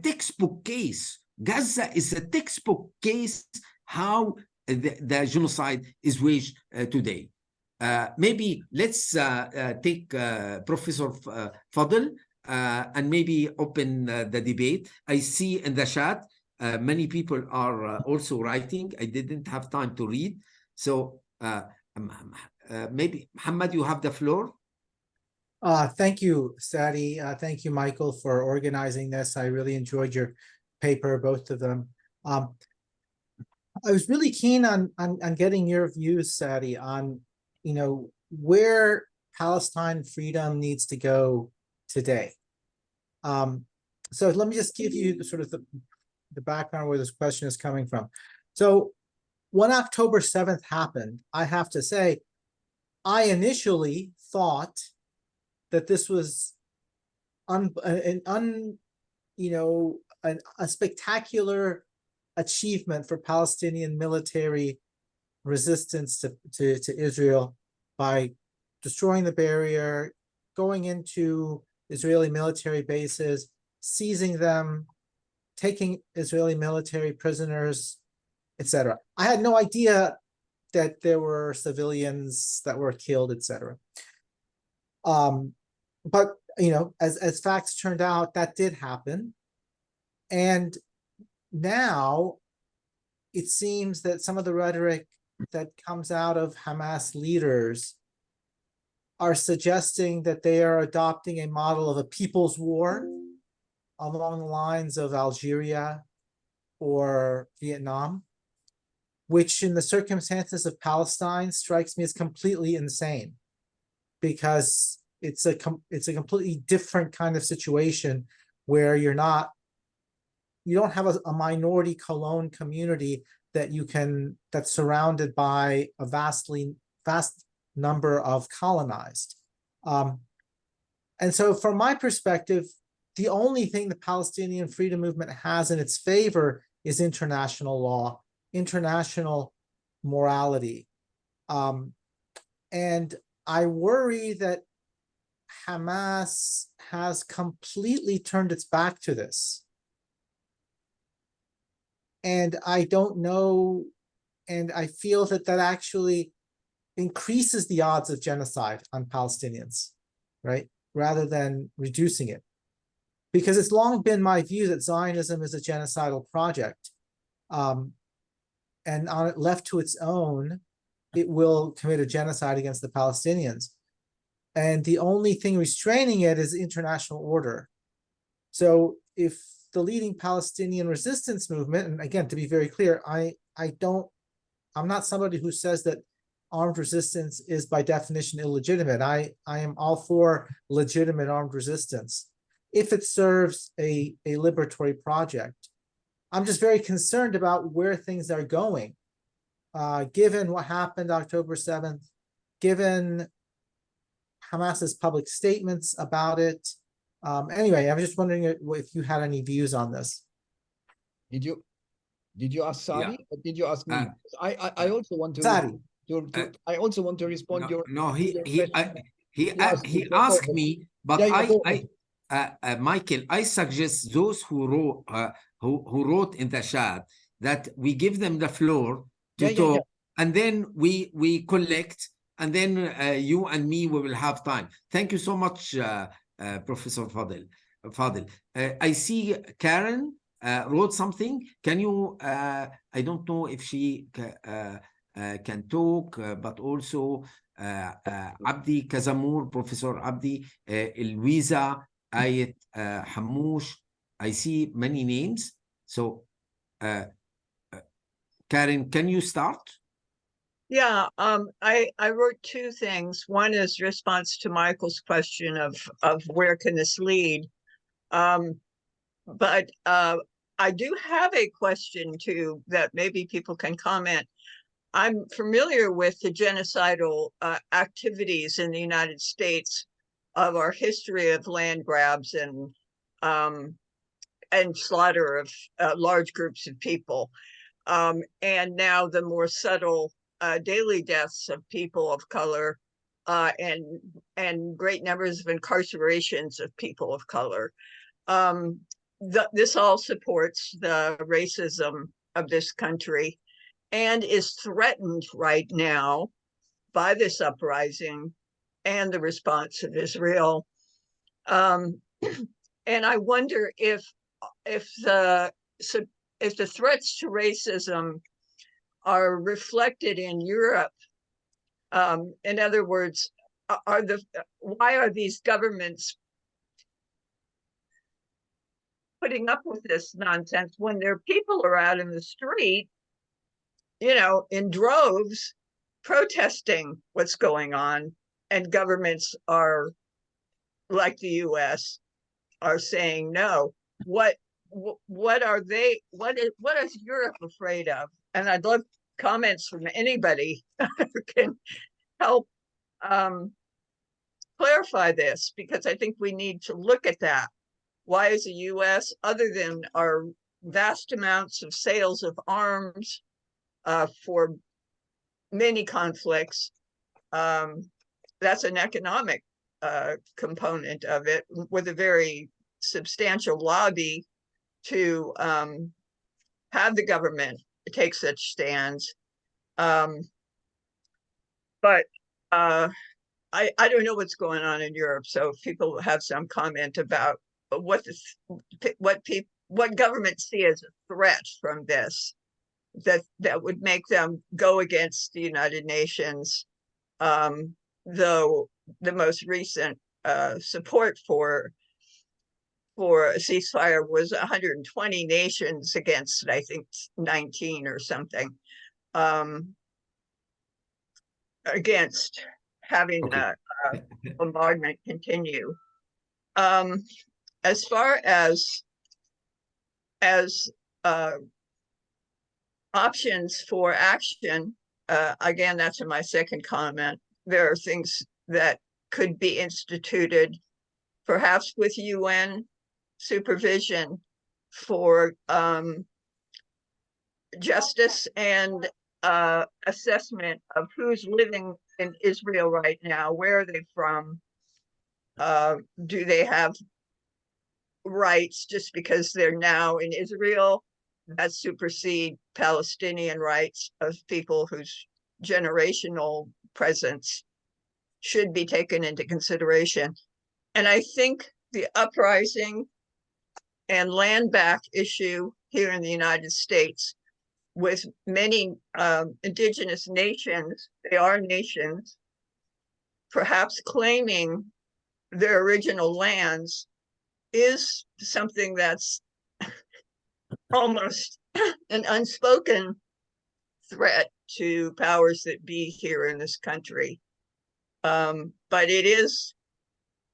A: textbook case. Gaza is a textbook case how the genocide is waged today. Maybe let's take Professor Fadl and maybe open the debate. I see in the chat many people are also writing. I didn't have time to read. So maybe, Muhammad, you have the floor.
E: Thank you, Sadi. Thank you, Michael, for organizing this. I really enjoyed your paper, both of them. I was really keen on getting your views, Sadi, on where Palestine freedom needs to go today. So let me just give you sort of the background where this question is coming from. So when October 7th happened, I have to say, I initially thought that this was a spectacular achievement for Palestinian military resistance to Israel by destroying the barrier, going into Israeli military bases, seizing them, taking Israeli military prisoners, etc. I had no idea that there were civilians that were killed, etc. But as facts turned out, that did happen. And now it seems that some of the rhetoric that comes out of Hamas leaders are suggesting that they are adopting a model of a people's war along the lines of Algeria or Vietnam, which in the circumstances of Palestine strikes me as completely insane, because it's a completely different kind of situation where you don't have a minority Cologne community that's surrounded by a vast number of colonized. And so from my perspective, the only thing the Palestinian freedom movement has in its favor is international law, international morality. And I worry that Hamas has completely turned its back to this. And I don't know, and I feel that actually increases the odds of genocide on Palestinians, right? Rather than reducing it. Because it's long been my view that Zionism is a genocidal project. And left to its own, it will commit a genocide against the Palestinians. And the only thing restraining it is international order. So if the leading Palestinian resistance movement, and again, to be very clear, I'm not somebody who says that armed resistance is by definition illegitimate. I am all for legitimate armed resistance if it serves a liberatory project. I'm just very concerned about where things are going, given what happened October 7th, given Hamas's public statements about it. Anyway, I was just wondering if you had any views on this.
B: Did you ask Sadi?
A: Yeah.
B: Or did you ask me? I also want to.
E: Sadi.
B: I also want to respond.
A: He asked me, but Michael, I suggest those who wrote in the chat that we give them the floor to
B: Yeah, yeah,
A: talk,
B: yeah.
A: and then we collect, and then you and me, we will have time. Thank you so much, Professor Fadel. I see Karen wrote something. Can you, I don't know if she can talk, but also Abdi Kazamur, Professor Abdi, Louisa, Ayet Hamouche. I see many names. So, Karen, can you start?
D: Yeah, I wrote two things. One is response to Michael's question of where can this lead. But I do have a question too that maybe people can comment. I'm familiar with the genocidal activities in the United States of our history of land grabs and slaughter of large groups of people. And now the more subtle daily deaths of people of color and great numbers of incarcerations of people of color. This all supports the racism of this country and is threatened right now by this uprising and the response of Israel. And I wonder if the threats to racism are reflected in Europe. In other words, why are these governments putting up with this nonsense when their people are out in the street, you know, in droves, protesting what's going on, and governments are, like the US, are saying no? What are they? What is Europe afraid of? And I'd love comments from anybody who can help clarify this, because I think we need to look at that. Why is the US, other than our vast amounts of sales of arms for many conflicts, that's an economic component of it, with a very substantial lobby to have the government take such stands. But I don't know what's going on in Europe. So if people have some comment about what governments see as a threat from this, that would make them go against the United Nations, though the most recent support for a ceasefire was 120 nations against, I think, 19 or something, against having bombardment continue. As far as options for action, again, that's in my second comment. There are things that could be instituted, perhaps with UN supervision, for justice and assessment of who's living in Israel right now. Where are they from? Do they have rights just because they're now in Israel that supersede Palestinian rights of people whose generational presence should be taken into consideration? And I think the uprising and land back issue here in the United States, with many indigenous nations, they are nations, perhaps claiming their original lands, is something that's almost an unspoken threat to powers that be here in this country. But it is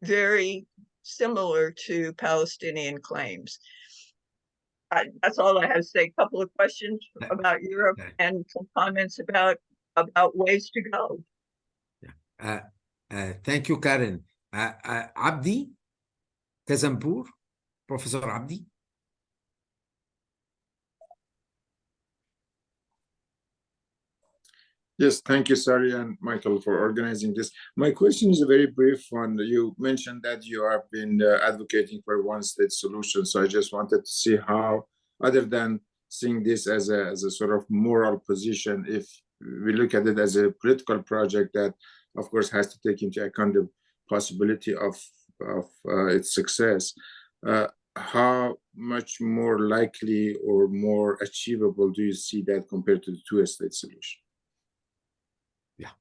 D: very similar to Palestinian claims. That's all I have to say. A couple of questions about Europe and some comments about ways to go.
A: Thank you, Karen. Abdi Kazampour, Professor Abdi.
F: Yes, thank you, Sari and Michael, for organizing this. My question is a very brief one. You mentioned that you have been advocating for a one-state solution. So I just wanted to see how, other than seeing this as a sort of moral position if we look at it as a political project that, of course, has to take into account the possibility of its success. How much more likely or more achievable do you see that compared to the two-state solution?
A: Yeah.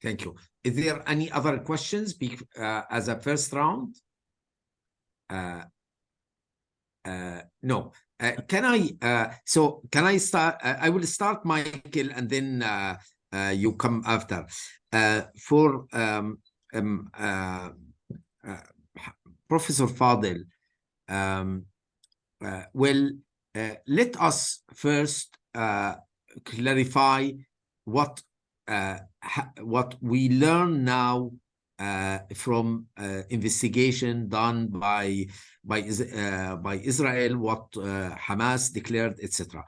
A: Thank you. Is there any other questions as a first round? No. Can I start? I will start, Michael, and then you come after. For Professor Fadel, let us first clarify what we learn now from investigation done by Israel, what Hamas declared, etc.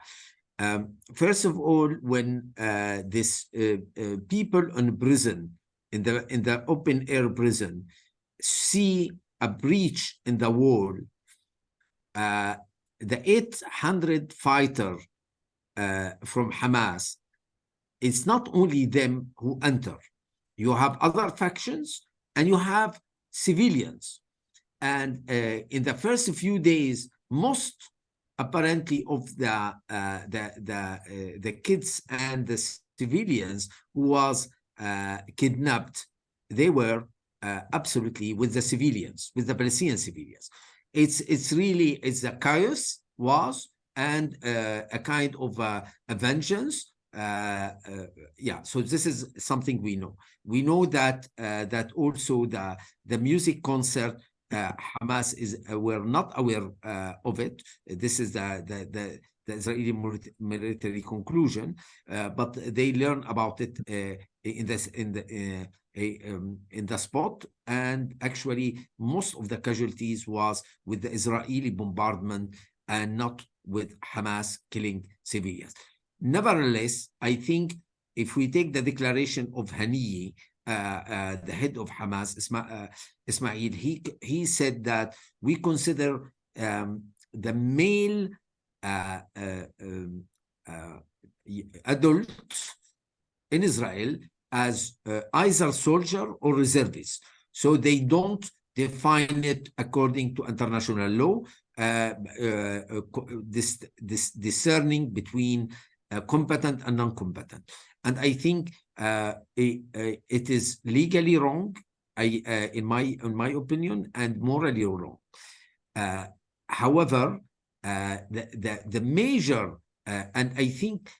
A: First of all, when this people in prison, in the open air prison, see a breach in the wall, the 800 fighter from Hamas, it's not only them who enter. You have other factions and you have civilians. And in the first few days, most apparently of the kids and the civilians who was kidnapped, they were absolutely with the civilians, with the Palestinian civilians. It's really a chaos was and a kind of a vengeance. Yeah, so this is something we know. We know that that also the music concert, Hamas were not aware of it. This is the Israeli military conclusion, but they learn about it in the spot, and actually most of the casualties was with the Israeli bombardment and not with Hamas killing civilians. Nevertheless, I think if we take the declaration of Haniyeh, the head of Hamas, Ismail, he said that we consider the male adults in Israel as either soldier or reservists. So they don't define it according to international law, discerning between competent and non-competent. And I think it is legally wrong, in my opinion, and morally wrong. However, the major, and I think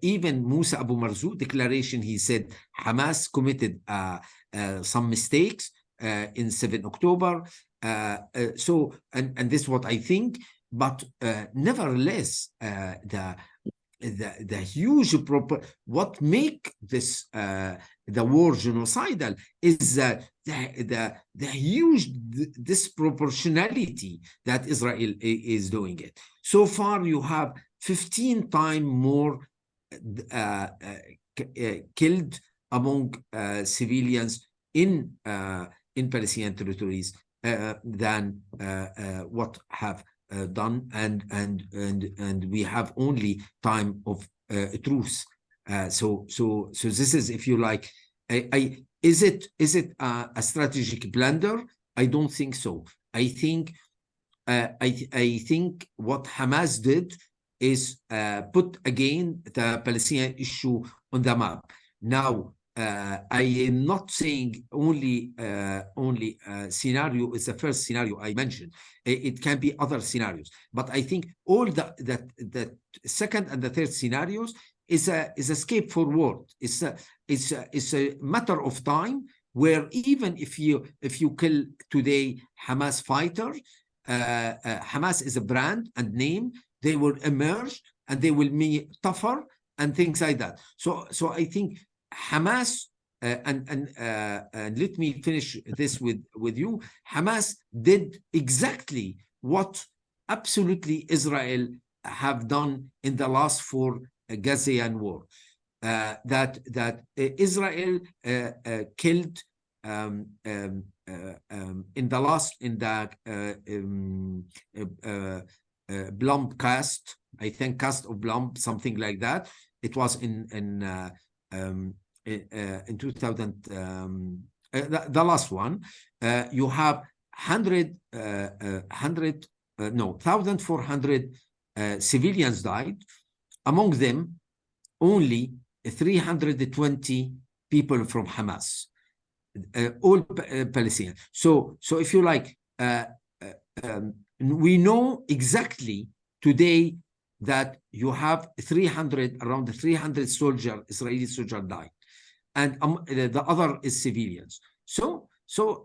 A: even Musa Abu Marzouk declaration, he said Hamas committed some mistakes in 7 October. So, and this is what I think, but nevertheless, the huge what make this the war genocidal is the huge disproportionality that Israel is doing it. So far, you have 15 times more killed among civilians in Palestinian territories than what have done, and we have only time of truce. So this is, if you like, is it a strategic blunder? I don't think so. I think what Hamas did is put again the Palestinian issue on the map. Now, I am not saying only scenario is the first scenario I mentioned. It can be other scenarios, but I think all the second and the third scenarios is a escape forward. It's a matter of time where even if you kill today Hamas fighter, Hamas is a brand and name. They will emerge and they will be tougher and things like that. So I think Hamas, and let me finish this with you. Hamas did exactly what absolutely Israel have done in the last 4 Gazian war. That Israel killed in the Blum cast, I think cast of Blum, something like that. It was in 2000, the last one. You have 1,400 civilians died. Among them, only 320 people from Hamas, all Palestinians. So if you like, we know exactly today that you have around 300 Israeli soldiers died, and the other is civilians. So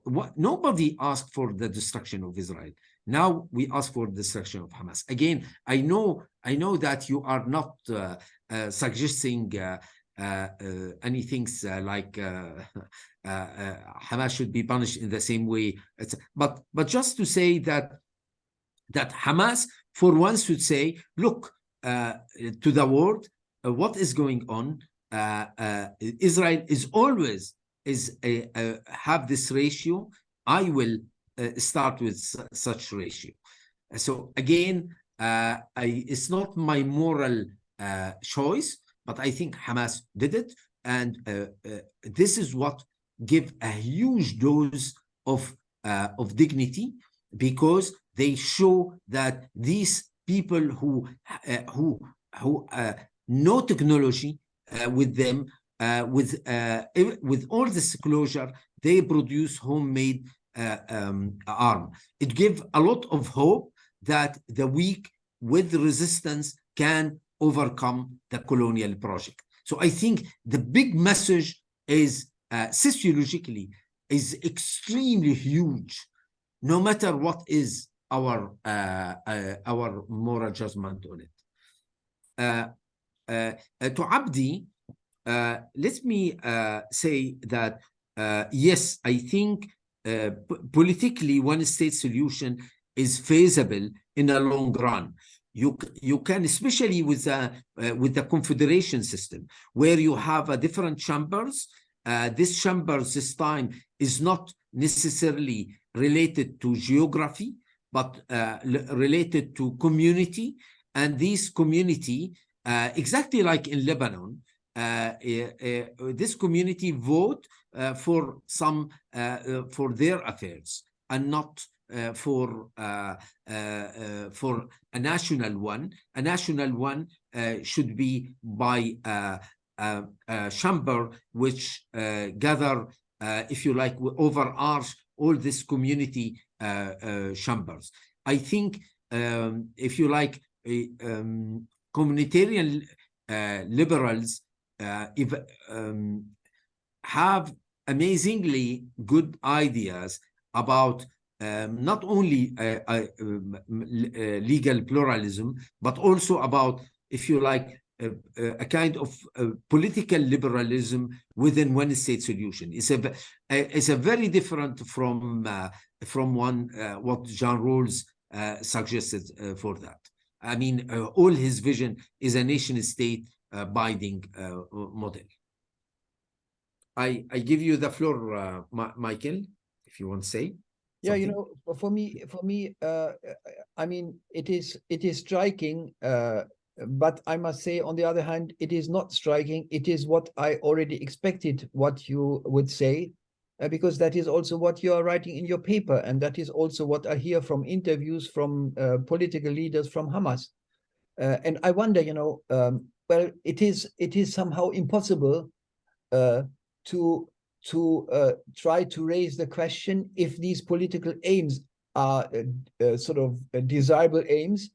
A: what, nobody asked for the destruction of Israel. Now we ask for the destruction of Hamas. Again, I know that you are not suggesting anything like Hamas should be punished in the same way. But just to say that Hamas, for once, should say, look to the world, what is going on? Israel is always have this ratio. I will start with such ratio. So again, it's not my moral choice, but I think Hamas did it, and this is what give a huge dose of dignity, because they show that these people who no technology with them, with all this closure, they produce homemade arm. It gives a lot of hope that the weak with resistance can overcome the colonial project. So I think the big message is sociologically is extremely huge, no matter what is our moral judgment on it. To Abdi, let me say that yes, I think politically one-state solution is feasible in a long run. You can, especially with the confederation system, where you have different chambers. This chambers this time is not necessarily related to geography, but related to community. And this community, exactly like in Lebanon, this community vote for their affairs, and not for a national one. A national one should be by a chamber which gather, if you like, overarch all this community chambers. I think, if you like, communitarian liberals have amazingly good ideas about not only legal pluralism, but also about, if you like, a kind of political liberalism within one-state solution. It's a very different from what John Rawls suggested for that. I mean, all his vision is a nation-state binding model. I give you the floor, Michael, if you want to say.
B: Yeah,
A: something.
B: you know, for me, I mean, it is striking, but I must say, on the other hand, it is not striking. It is what I already expected what you would say, because that is also what you are writing in your paper, and that is also what I hear from interviews from political leaders from Hamas. And I wonder, you know, well, it is somehow impossible to try to raise the question if these political aims are sort of desirable aims.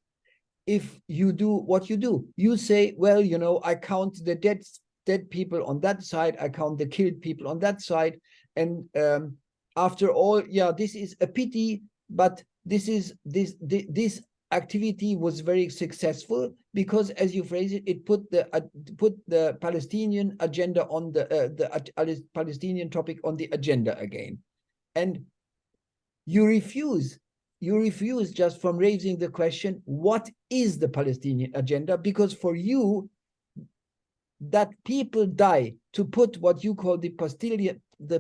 B: If you do what you do, you say, well, you know, I count the dead people on that side, I count the killed people on that side, and after all, yeah, this is a pity, but this activity was very successful because, as you phrase it, it put the Palestinian agenda on the Palestinian topic on the agenda again, and you refuse just from raising the question, what is the Palestinian agenda? Because for you, that people die to put what you call the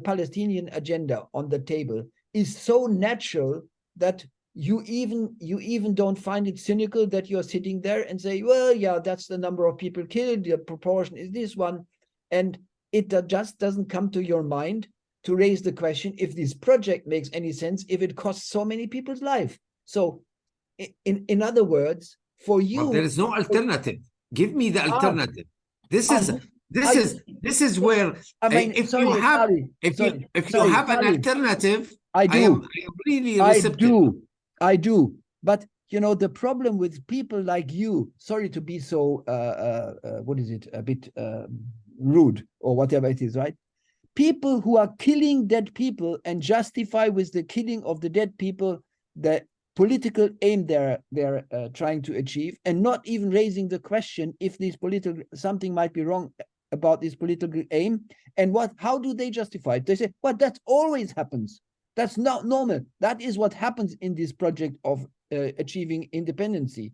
B: Palestinian agenda on the table is so natural that you even don't find it cynical that you're sitting there and say, well, yeah, that's the number of people killed, the proportion is this one, and it just doesn't come to your mind to raise the question if this project makes any sense if it costs so many people's life. So in other words, for you,
A: well, there is no alternative. Give me the alternative. This is where
B: I mean,
A: if you have an alternative,
B: I do.
A: I am really receptive.
B: I do. But you know, the problem with people like you, sorry to be so what is it, a bit rude or whatever it is, right? People who are killing dead people and justify with the killing of the dead people the political aim they're trying to achieve, and not even raising the question if this political something might be wrong about this political aim, and how do they justify it? They say, well, that always happens. That's not normal. That is what happens in this project of achieving independency.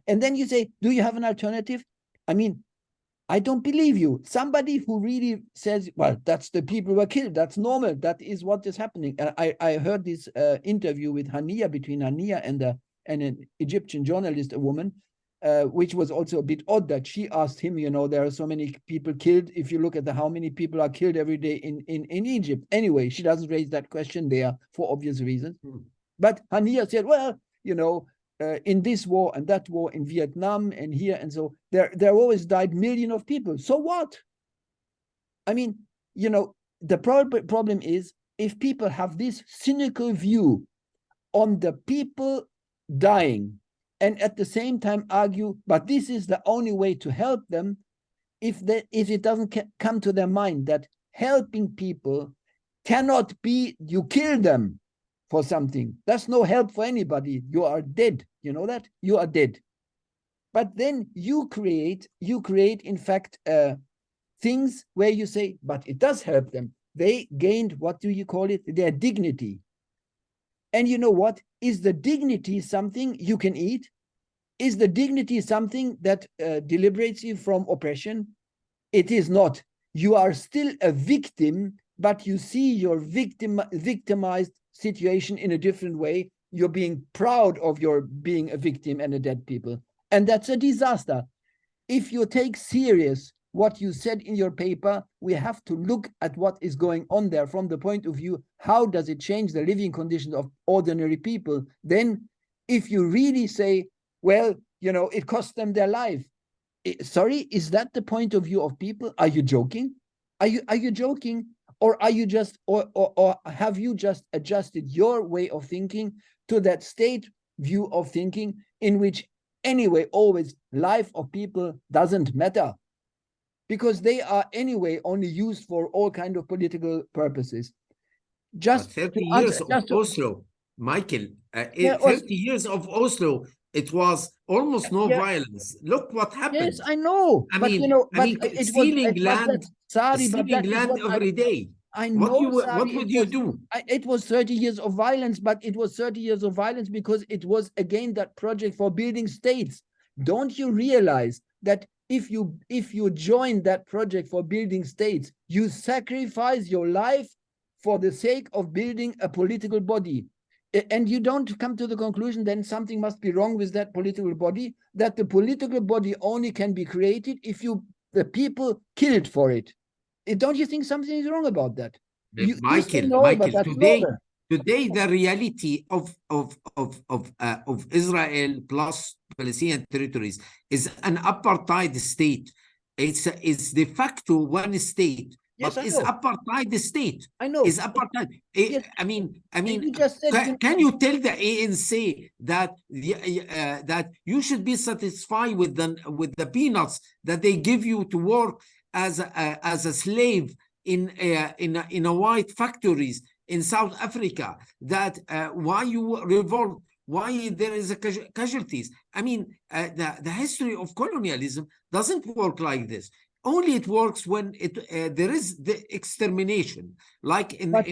B: And then you say, do you have an alternative? I mean, I don't believe you. Somebody who really says, well, that's the people who were killed. That's normal. That is what is happening. I heard this interview with Hania, between Hania and an Egyptian journalist, a woman, which was also a bit odd that she asked him, you know, there are so many people killed. If you look at how many people are killed every day in Egypt. Anyway, she doesn't raise that question there for obvious reasons. But Hania said, well, you know, in this war and that war in Vietnam and here and so there always died millions of people. So what? I mean, you know, the problem is if people have this cynical view on the people dying and at the same time argue, but this is the only way to help them, if it doesn't come to their mind that helping people cannot be you kill them for something. That's no help for anybody. You are dead. You know that? You are dead. But then you create in fact, things where you say, but it does help them. They gained, what do you call it? Their dignity. And you know what? Is the dignity something you can eat? Is the dignity something that deliberates you from oppression? It is not. You are still a victim, but you see your victimized situation in a different way. You're being proud of your being a victim and a dead people. And that's a disaster. If you take serious what you said in your paper, we have to look at what is going on there from the point of view, how does it change the living conditions of ordinary people? Then if you really say, well, you know, it cost them their life. Sorry, is that the point of view of people? Are you joking? Are you joking? Or are you just, or have you just adjusted your way of thinking to that state view of thinking in which anyway, always life of people doesn't matter because they are anyway only used for all kind of political purposes. Just
A: 30 years of Oslo, Michael, 30 years of Oslo, it was almost no violence. Look what happened.
B: Yes, I know.
A: I
B: but
A: mean,
B: you know,
A: stealing land every day.
B: I know.
A: What would you do?
B: It was 30 years of violence, but it was 30 years of violence because it was again that project for building states. Don't you realize that if you join that project for building states, you sacrifice your life for the sake of building a political body? And you don't come to the conclusion then something must be wrong with that political body, that the political body only can be created if the people killed for it. Don't you think something is wrong about that?
A: Michael, today the reality of Israel plus Palestinian territories is an apartheid state. It's de facto one state.
B: Yes,
A: but it's apartheid state.
B: I know.
A: It's apartheid.
B: Yes.
A: I mean,
B: you just said,
A: can you tell the ANC that that you should be satisfied with the peanuts that they give you to work as a slave in a white factories in South Africa? That why you revolt? Why there is a casualties? I mean, the history of colonialism doesn't work like this. Only it works when there is the extermination, like in North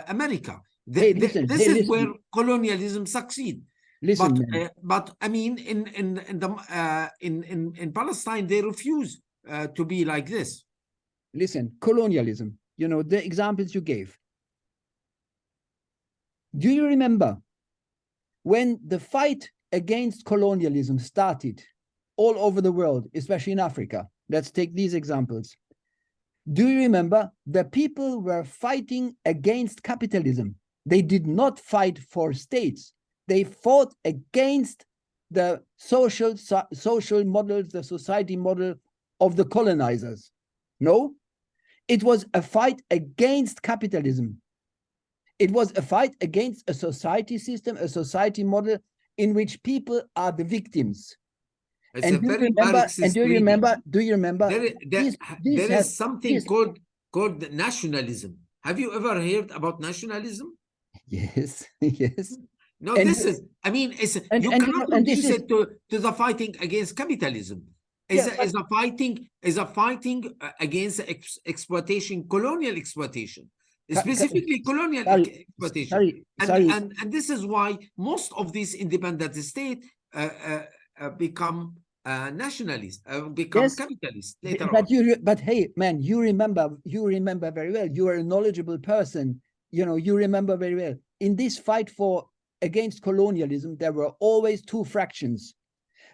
A: America. This is where colonialism succeed. But I mean, in Palestine, they refuse to be like this.
B: Listen, colonialism. You know the examples you gave. Do you remember when the fight against colonialism started all over the world, especially in Africa? Let's take these examples. Do you remember the people were fighting against capitalism? They did not fight for states. They fought against the social models, the society model of the colonizers. No, it was a fight against capitalism. It was a fight against a society system, a society model in which people are the victims.
A: It's
B: And
A: a
B: do you
A: very
B: remember?
A: Marxist
B: And do you
A: reading.
B: remember? Do you remember?
A: There is something called nationalism. Have you ever heard about nationalism?
B: Yes, yes.
A: No,
B: And
A: this is, I mean, it's, you cannot reduce it to the fighting against capitalism. Is a fighting against exploitation, colonial exploitation, specifically colonial exploitation. And this is why most of these independent states become nationalist, become capitalist later on.
B: But hey, man, you remember very well. You are a knowledgeable person. You know, you remember very well. In this fight against colonialism, there were always two fractions.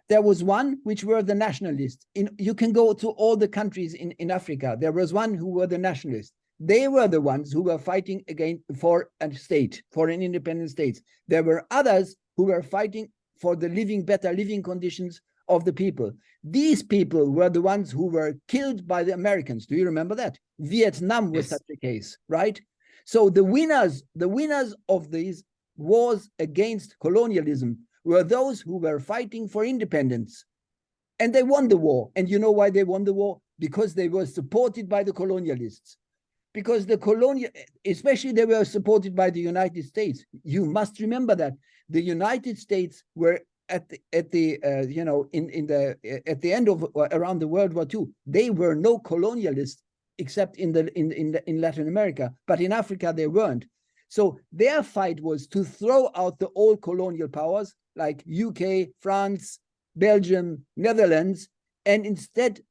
B: There was one which were the nationalists. You can go to all the countries in Africa. There was one who were the nationalists. They were the ones who were fighting for a state, for an independent state. There were others who were fighting for the better living conditions of the people. These people were the ones who were killed by the Americans. Do you remember that? Vietnam was such a case, right? So the winners of these wars against colonialism were those who were fighting for independence. And they won the war. And you know why they won the war? Because they were supported by the colonialists. Because especially they were supported by the United States. You must remember that the United States were at the end of around the World War II. They were no colonialists except in Latin America, but in Africa they weren't. So their fight was to throw out the old colonial powers like UK, France, Belgium, Netherlands, and instead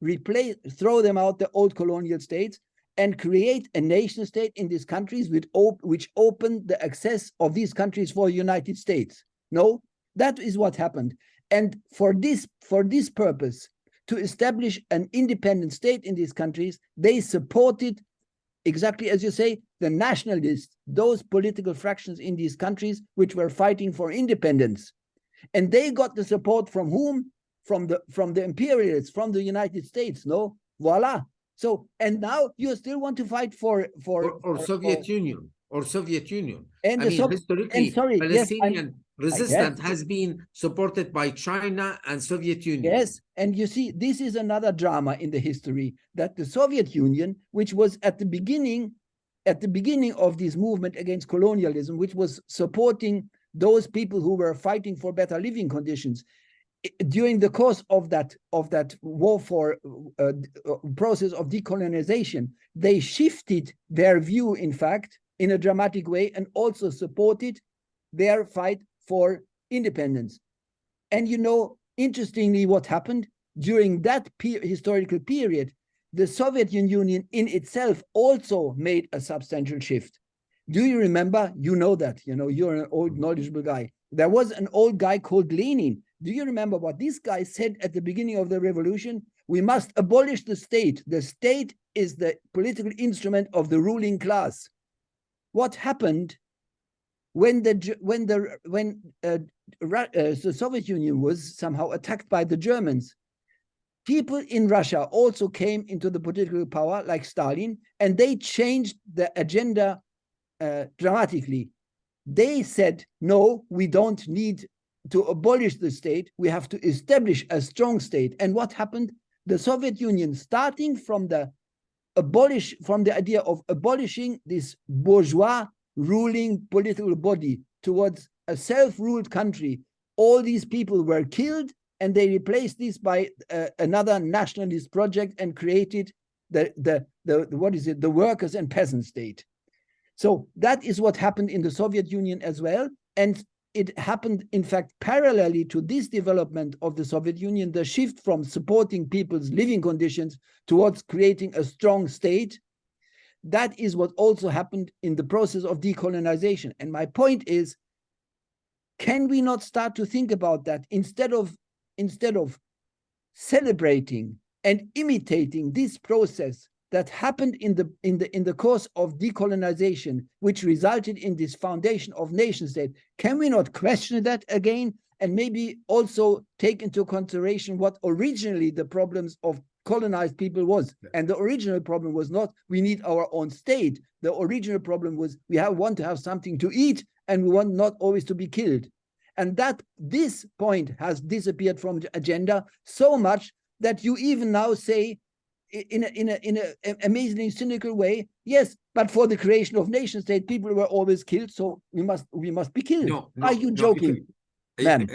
B: throw them out, the old colonial states, and create a nation state in these countries which opened the access of these countries for the United States. No, that is what happened. And for this purpose, to establish an independent state in these countries, they supported, exactly as you say, the nationalists, those political fractions in these countries which were fighting for independence. And they got the support from whom? From the imperialists, from the United States, no? Voila. So, and now you still want to fight for
A: Soviet Union.
B: And
A: historically, Palestinian resistance has been supported by China and Soviet Union.
B: Yes, and you see, this is another drama in the history, that the Soviet Union, which was at the beginning of this movement against colonialism, which was supporting those people who were fighting for better living conditions, during the course of that war for process of decolonization, they shifted their view, in fact, in a dramatic way, and also supported their fight for independence. And you know, interestingly, what happened during that historical period, the Soviet Union in itself also made a substantial shift. Do you remember? You know that, you're an old knowledgeable guy. There was an old guy called Lenin. Do you remember what this guy said at the beginning of the revolution? We must abolish the state. The state is the political instrument of the ruling class. What happened when the Soviet Union was somehow attacked by the Germans? People in Russia also came into the political power, like Stalin, and they changed the agenda dramatically. They said, no, we don't need to abolish the state. We have to establish a strong state. And what happened? The Soviet Union, starting from the idea of abolishing this bourgeois ruling political body towards a self-ruled country, all these people were killed, and they replaced this by another nationalist project and created the workers and peasant state. So that is what happened in the Soviet Union as well. And it happened, in fact, parallelly to this development of the Soviet Union, the shift from supporting people's living conditions towards creating a strong state. that is what also happened in the process of decolonization. And my point is, can we not start to think about that instead of celebrating and imitating this process that happened in the course of decolonization, which resulted in this foundation of nation state? Can we not question that again, and maybe also take into consideration what originally the problems of colonized people was? And the original problem was not we need our own state. The original problem was we want to have something to eat, and we want not always to be killed. And that this point has disappeared from the agenda so much that you even now say, in an amazingly cynical way, yes, but for the creation of nation state, people were always killed, so we must be killed.
A: No,
B: Are you joking? Ma'am.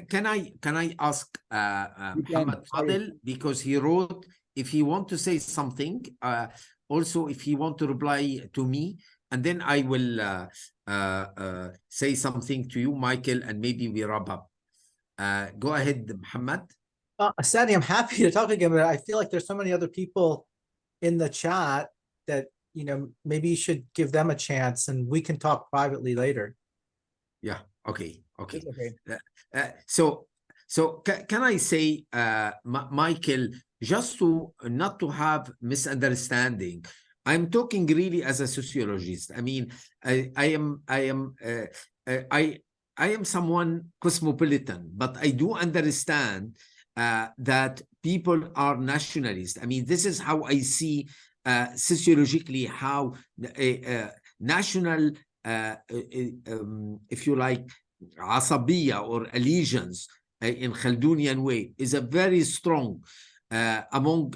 A: Can I ask
B: You can,
A: Muhammad
B: sorry.
A: Fadel, because he wrote, if he want to say something, also if he want to reply to me, and then I will say something to you, Michael, and maybe we wrap up. Go ahead, Muhammad.
E: Sadi, I'm happy to talk again, but I feel like there's so many other people in the chat that, you know, maybe you should give them a chance and we can talk privately later.
A: Yeah, okay.
B: It's okay.
A: So can I say, Michael, just to not to have misunderstanding, I'm talking really as a sociologist. I mean, I am someone cosmopolitan, but I do understand that people are nationalists. I mean, this is how I see sociologically how national, if you like, عصبية or allegiance in Khaldunian way is a very strong among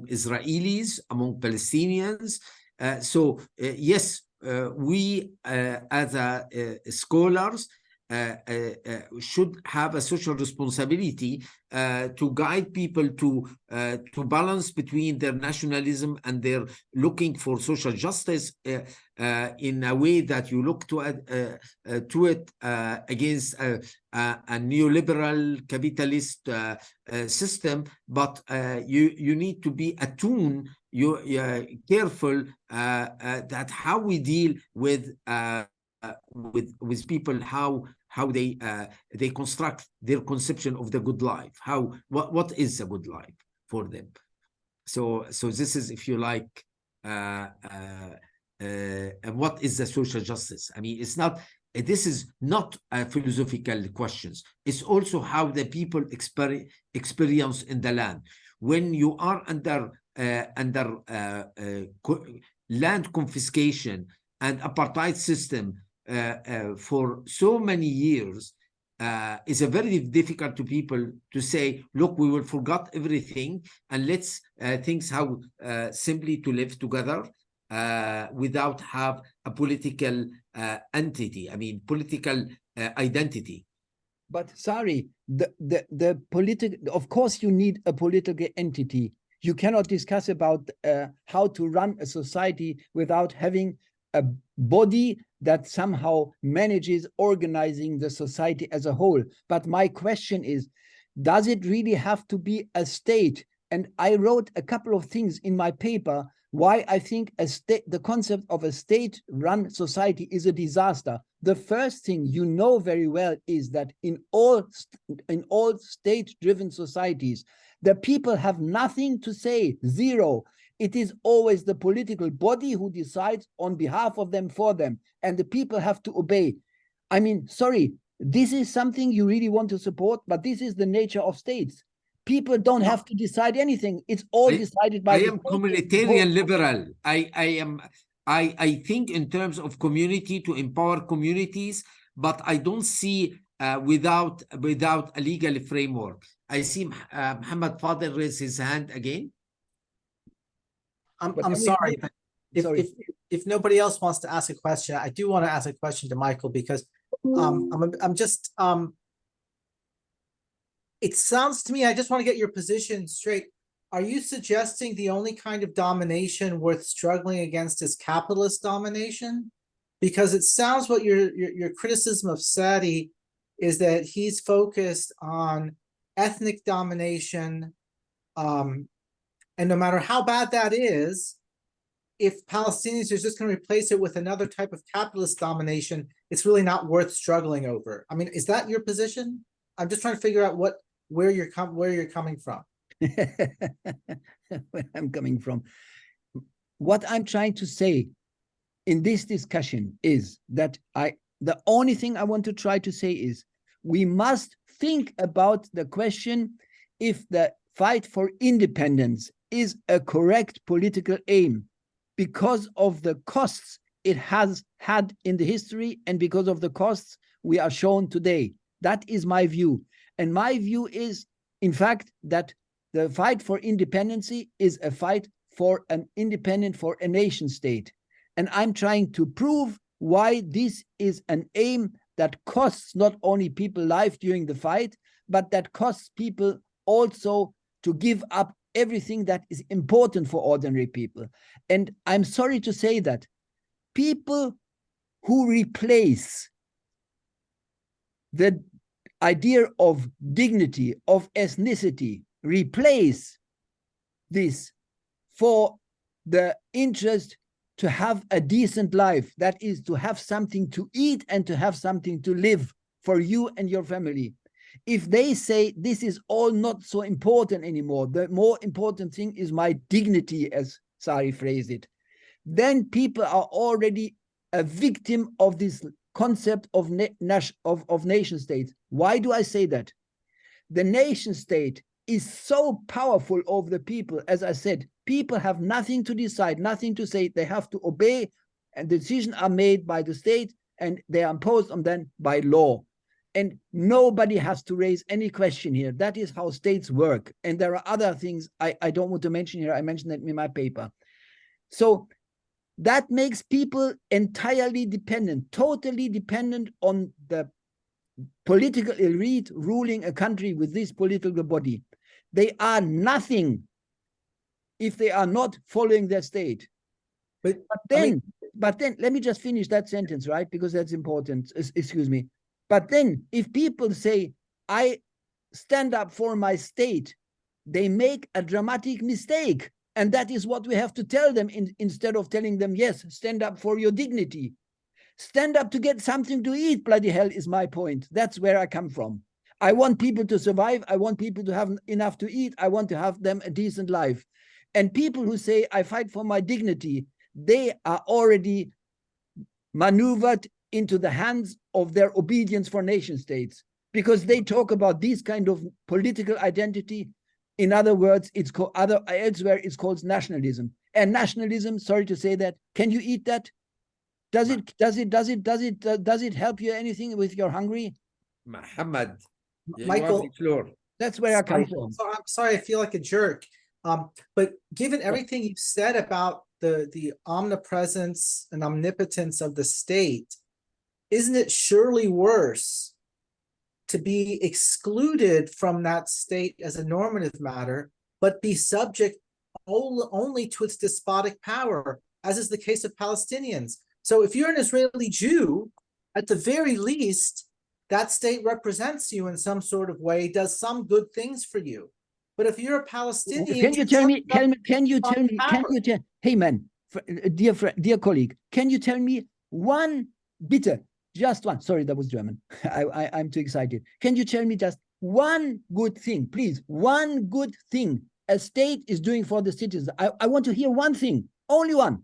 A: Israelis, among Palestinians. So yes, we as scholars should have a social responsibility to guide people to balance between their nationalism and their looking for social justice in a way that you look to it against a neoliberal capitalist system, but you need to be attuned, careful that how we deal with people, how they construct their conception of the good life, what is a good life for them. So this is, if you like, what is the social justice? I mean, it's not, this is not philosophical questions. It's also how the people experience in the land. When you are under land confiscation and apartheid system for so many years, it's a very difficult to people to say, look, we will forget everything and let's think how simply to live together without have a political entity, I mean, political identity.
B: But sorry, the political, of course you need a political entity. You cannot discuss about how to run a society without having a body that somehow manages organizing the society as a whole. But my question is, does it really have to be a state? And I wrote a couple of things in my paper why I think the concept of a state-run society is a disaster. The first thing you know very well is that in all state-driven societies, the people have nothing to say, zero. It is always the political body who decides on behalf of them, for them, and the people have to obey. I mean, sorry, this is something you really want to support, but this is the nature of states. People don't have to decide anything. It's all decided by the
A: I am communitarian liberal. I think in terms of community, to empower communities, but I don't see without a legal framework. I see Muhammad Fadel raise his hand again.
E: I'm sorry, but if nobody else wants to ask a question, I do want to ask a question to Michael, because I'm just it sounds to me, I just want to get your position straight. Are you suggesting the only kind of domination worth struggling against is capitalist domination? Because it sounds what your criticism of Sadi is that he's focused on ethnic domination, and no matter how bad that is, if Palestinians are just going to replace it with another type of capitalist domination, it's really not worth struggling over. I mean, is that your position? I'm just trying to figure out where you're coming from.
B: Where I'm coming from. What I'm trying to say in this discussion is that the only thing I want to try to say is we must think about the question if the fight for independence is a correct political aim because of the costs it has had in the history and because of the costs we are shown today. That is my view. And my view is, in fact, that the fight for independence is a fight for an independent, for a nation state. And I'm trying to prove why this is an aim that costs not only people life during the fight, but that costs people also to give up everything that is important for ordinary people. And I'm sorry to say that people who replace the idea of dignity, of ethnicity, replace this for the interest to have a decent life, that is to have something to eat and to have something to live for you and your family. If they say this is all not so important anymore, the more important thing is my dignity, as Sari phrased it, then people are already a victim of this concept of nation states. Why do I say that? The nation state is so powerful over the people. As I said, people have nothing to decide, nothing to say. They have to obey, and decisions are made by the state, and they are imposed on them by law. And nobody has to raise any question here. That is how states work. And there are other things I don't want to mention here. I mentioned that in my paper. So that makes people entirely dependent, totally dependent on the political elite ruling a country with this political body. They are nothing if they are not following their state. But then, let me just finish that sentence, right? Because that's important. Excuse me. But then if people say, I stand up for my state, they make a dramatic mistake. And that is what we have to tell them instead of telling them, yes, stand up for your dignity. Stand up to get something to eat, bloody hell, is my point. That's where I come from. I want people to survive. I want people to have enough to eat. I want to have them a decent life. And people who say, I fight for my dignity, they are already maneuvered into the hands of their obedience for nation states, because they talk about this kind of political identity. In other words, it's called elsewhere it's called nationalism. And nationalism, sorry to say that, can you eat that? Does it help you anything with your hungry?
A: Muhammad,
E: Michael,
B: that's where I come from.
E: So I'm sorry, I feel like a jerk. But given everything you've said about the omnipresence and omnipotence of the state, isn't it surely worse to be excluded from that state as a normative matter, but be subject only to its despotic power, as is the case of Palestinians? So if you're an Israeli Jew, at the very least, that state represents you in some sort of way, does some good things for you. But if you're a Palestinian,
B: can you tell me, hey man, dear colleague, can you tell me one, bitte, just one, sorry, that was German. I'm too excited. Can you tell me just one good thing, please, one good thing a state is doing for the citizens? I want to hear one thing, only one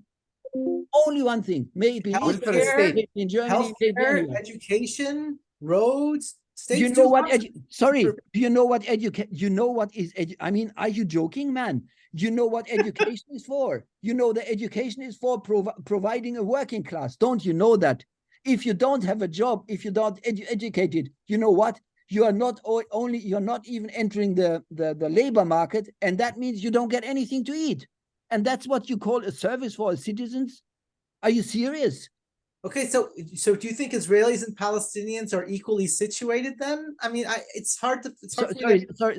B: thing. Maybe in Germany,
E: healthcare, education, roads.
B: Do you know what? Sorry. Do you know what education? You know what is? I mean, are you joking, man? Do you know what education is for? You know the education is for providing a working class. Don't you know that? If you don't have a job, if you're not educated, you know what? You are not only. You're not even entering the labor market, and that means you don't get anything to eat. And that's what you call a service for citizens? Are you serious?
E: Okay, so do you think Israelis and Palestinians are equally situated then? I mean, it's hard to.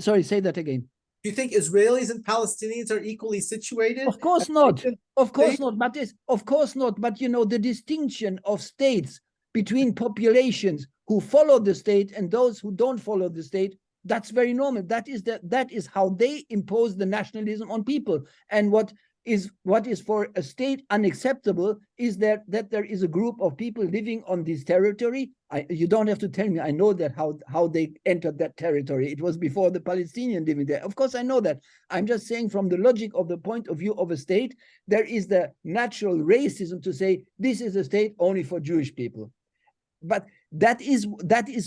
B: Sorry. Say that again.
E: Do you think Israelis and Palestinians are equally situated?
B: Of course not. Of course not. But of course not. But you know the distinction of states between populations who follow the state and those who don't follow the state. That's very normal. That is how they impose the nationalism on people. And what is what is for a state unacceptable is that there is a group of people living on this territory. You don't have to tell me. I know that how they entered that territory. It was before the Palestinian living there. Of course, I know that. I'm just saying from the logic of the point of view of a state, there is the natural racism to say this is a state only for Jewish people. But that is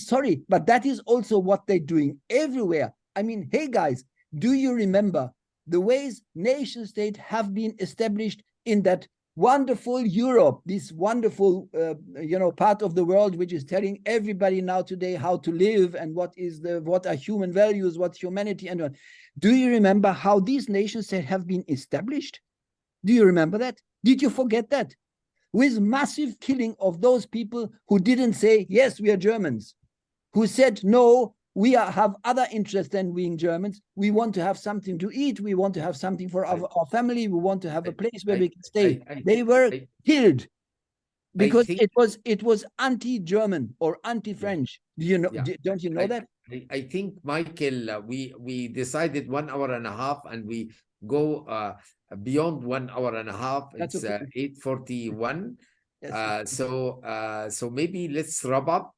B: sorry, but that is also what they're doing everywhere. I mean, hey guys, do you remember the ways nation states have been established in that wonderful Europe, this wonderful, part of the world, which is telling everybody now today how to live and what are human values, what's humanity, and what. Do you remember how these nation states have been established? Do you remember that? Did you forget that? With massive killing of those people who didn't say, yes, we are Germans, who said, no, we have other interests than being Germans. We want to have something to eat. We want to have something for our family. We want to have a place where we can stay. They were killed because it was anti-German or anti-French. Do you know? Don't you know that?
A: I think, Michael, we decided 1 hour and a half, and we go beyond 1 hour and a half.
B: That's
A: it's
B: okay.
A: 8:41.
B: Yes.
A: So maybe let's wrap up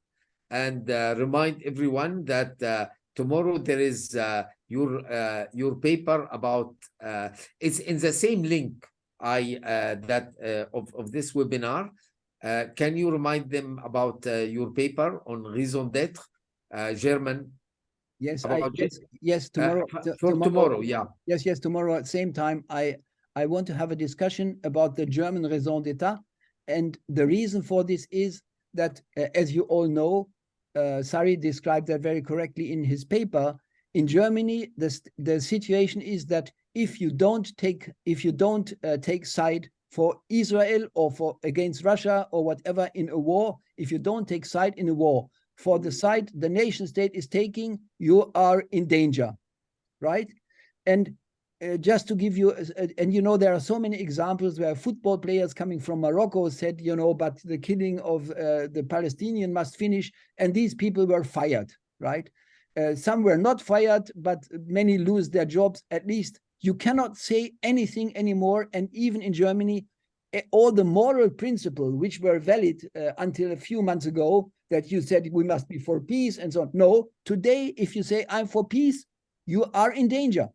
A: and remind everyone that tomorrow there is your paper about it's in the same link of this webinar. Can you remind them about your paper on raison d'être, German?
B: Yes,
A: about
B: yes, tomorrow.
A: Tomorrow, yeah.
B: Yes, tomorrow at the same time, I want to have a discussion about the German raison d'etat. And the reason for this is that, as you all know, Sari described that very correctly in his paper. In Germany, the situation is that if you don't take side for Israel or against Russia or whatever in a war, if you don't take side in a war for the side the nation state is taking, you are in danger, right? And just to give you, there are so many examples where football players coming from Morocco said, but the killing of the Palestinian must finish, and these people were fired, right? Some were not fired, but many lose their jobs. At least you cannot say anything anymore. And even in Germany, all the moral principles which were valid until a few months ago, that you said we must be for peace and so on. No, today, if you say I'm for peace, you are in danger.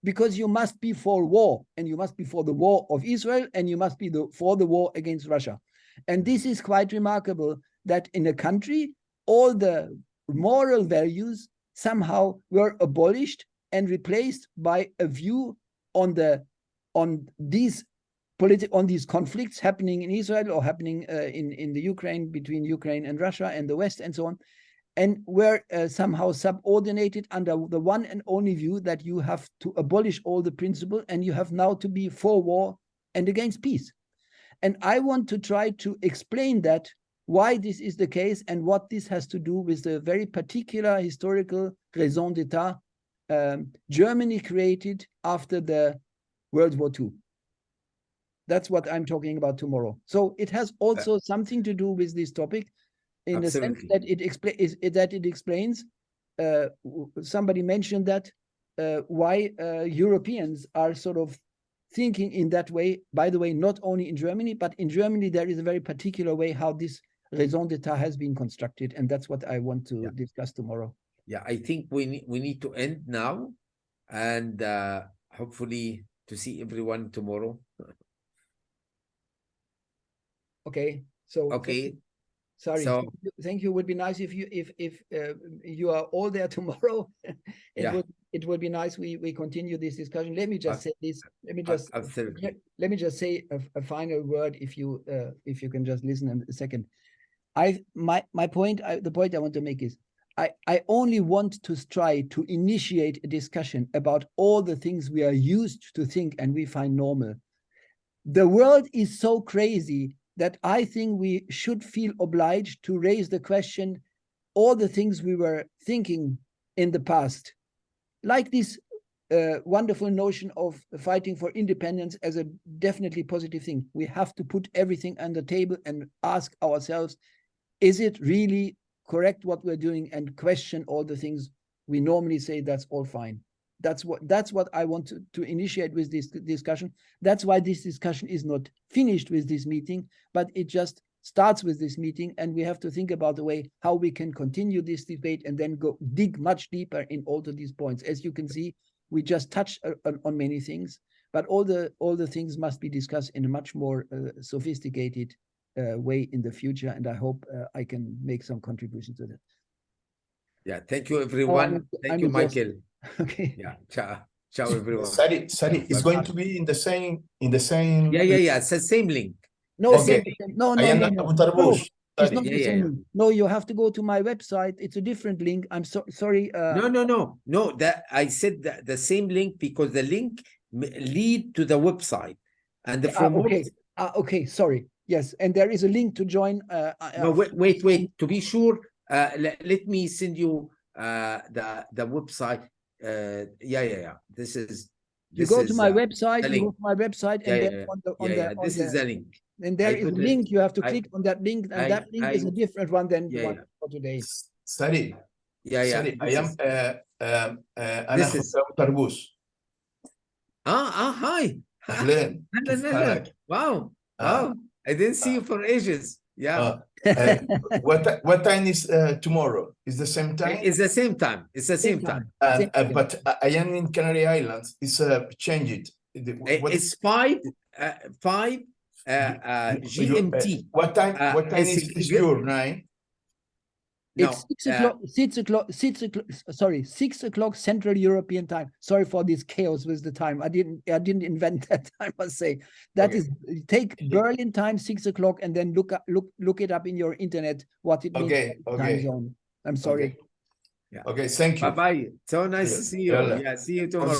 B: Because you must be for war, and you must be for the war of Israel, and you must be for the war against Russia. And this is quite remarkable that in a country, all the moral values somehow were abolished and replaced by a view on these conflicts happening in Israel or happening in the Ukraine, between Ukraine and Russia and the West and so on. And were somehow subordinated under the one and only view that you have to abolish all the principle and you have now to be for war and against peace. And I want to try to explain that, why this is the case and what this has to do with the very particular historical raison d'etat Germany created after the World War II. That's what I'm talking about tomorrow. So it has also something to do with this topic, in the sense that it explains, somebody mentioned that, why Europeans are sort of thinking in that way. By the way, not only in Germany, but in Germany, there is a very particular way how this raison d'etat has been constructed. And that's what I want to discuss tomorrow.
A: Yeah, I think we need to end now, and hopefully to see everyone tomorrow.
B: Okay. So
A: okay.
B: Sorry, thank you. It would be nice if you are all there tomorrow. It would be nice we continue this discussion. Let me just say this. Let me just say a final word, if you can just listen a second. The point I want to make is, I only want to try to initiate a discussion about all the things we are used to think and we find normal. The world is so crazy that I think we should feel obliged to raise the question, all the things we were thinking in the past, like this wonderful notion of fighting for independence as a definitely positive thing. We have to put everything on the table and ask ourselves, is it really correct what we're doing, and question all the things we normally say that's all fine. That's what I want to initiate with this discussion. That's why this discussion is not finished with this meeting, but it just starts with this meeting, and we have to think about the way how we can continue this debate and then go dig much deeper in all of these points. As you can see, we just touched on many things, but all the things must be discussed in a much more sophisticated way in the future, and I hope I can make some contribution to that.
A: Yeah, thank you, everyone. Thank you,
B: exhausted.
A: Michael.
B: Okay.
A: Yeah, ciao, everyone.
G: Sari, it's going to be in the same
A: Yeah. It's the same link.
B: No,
G: Okay.
B: no,
G: Ayan
B: no.
G: Abu Tarbush.
B: It's
G: Sari.
B: not the
A: Yeah.
B: same link. No, you have to go to my website. It's a different link. I'm sorry.
A: No. That I said the same link because the link lead to the website, and from
B: okay. Okay, sorry. Yes, and there is a link to join.
A: No, wait. To be sure, let me send you the website. Yeah.
B: You go to my website.
A: the
B: You go
A: link.
B: to my website, and then
A: This is the link.
B: and there
A: I
B: is a
A: put it-
B: link. You have to
A: I-
B: click on that link, and that link is a different one than the one for today.
G: Sari.
A: Yeah.
G: Sari, I am أنا
A: This is-
G: أبو تربوش.
A: Hi.
G: أهلين. كيف حالك؟
A: Wow. I didn't see you for ages. Yeah.
G: What time is tomorrow? Is the same time?
A: It's the same time. It's the same time.
G: But I am in Canary Islands. It's changed.
A: It's 5 GMT.
G: What time? What time
A: it's-
G: is your 9?
B: It's 6 o'clock. Sorry, 6 o'clock Central European time. Sorry for this chaos with the time. I didn't invent that. I must say that is take Berlin time 6 o'clock and then look it up in your internet what it means. Time zone. I'm sorry.
G: Okay. Okay. Thank you.
A: Bye. So nice to see you.
G: Yalla.
A: Yeah. See you tomorrow.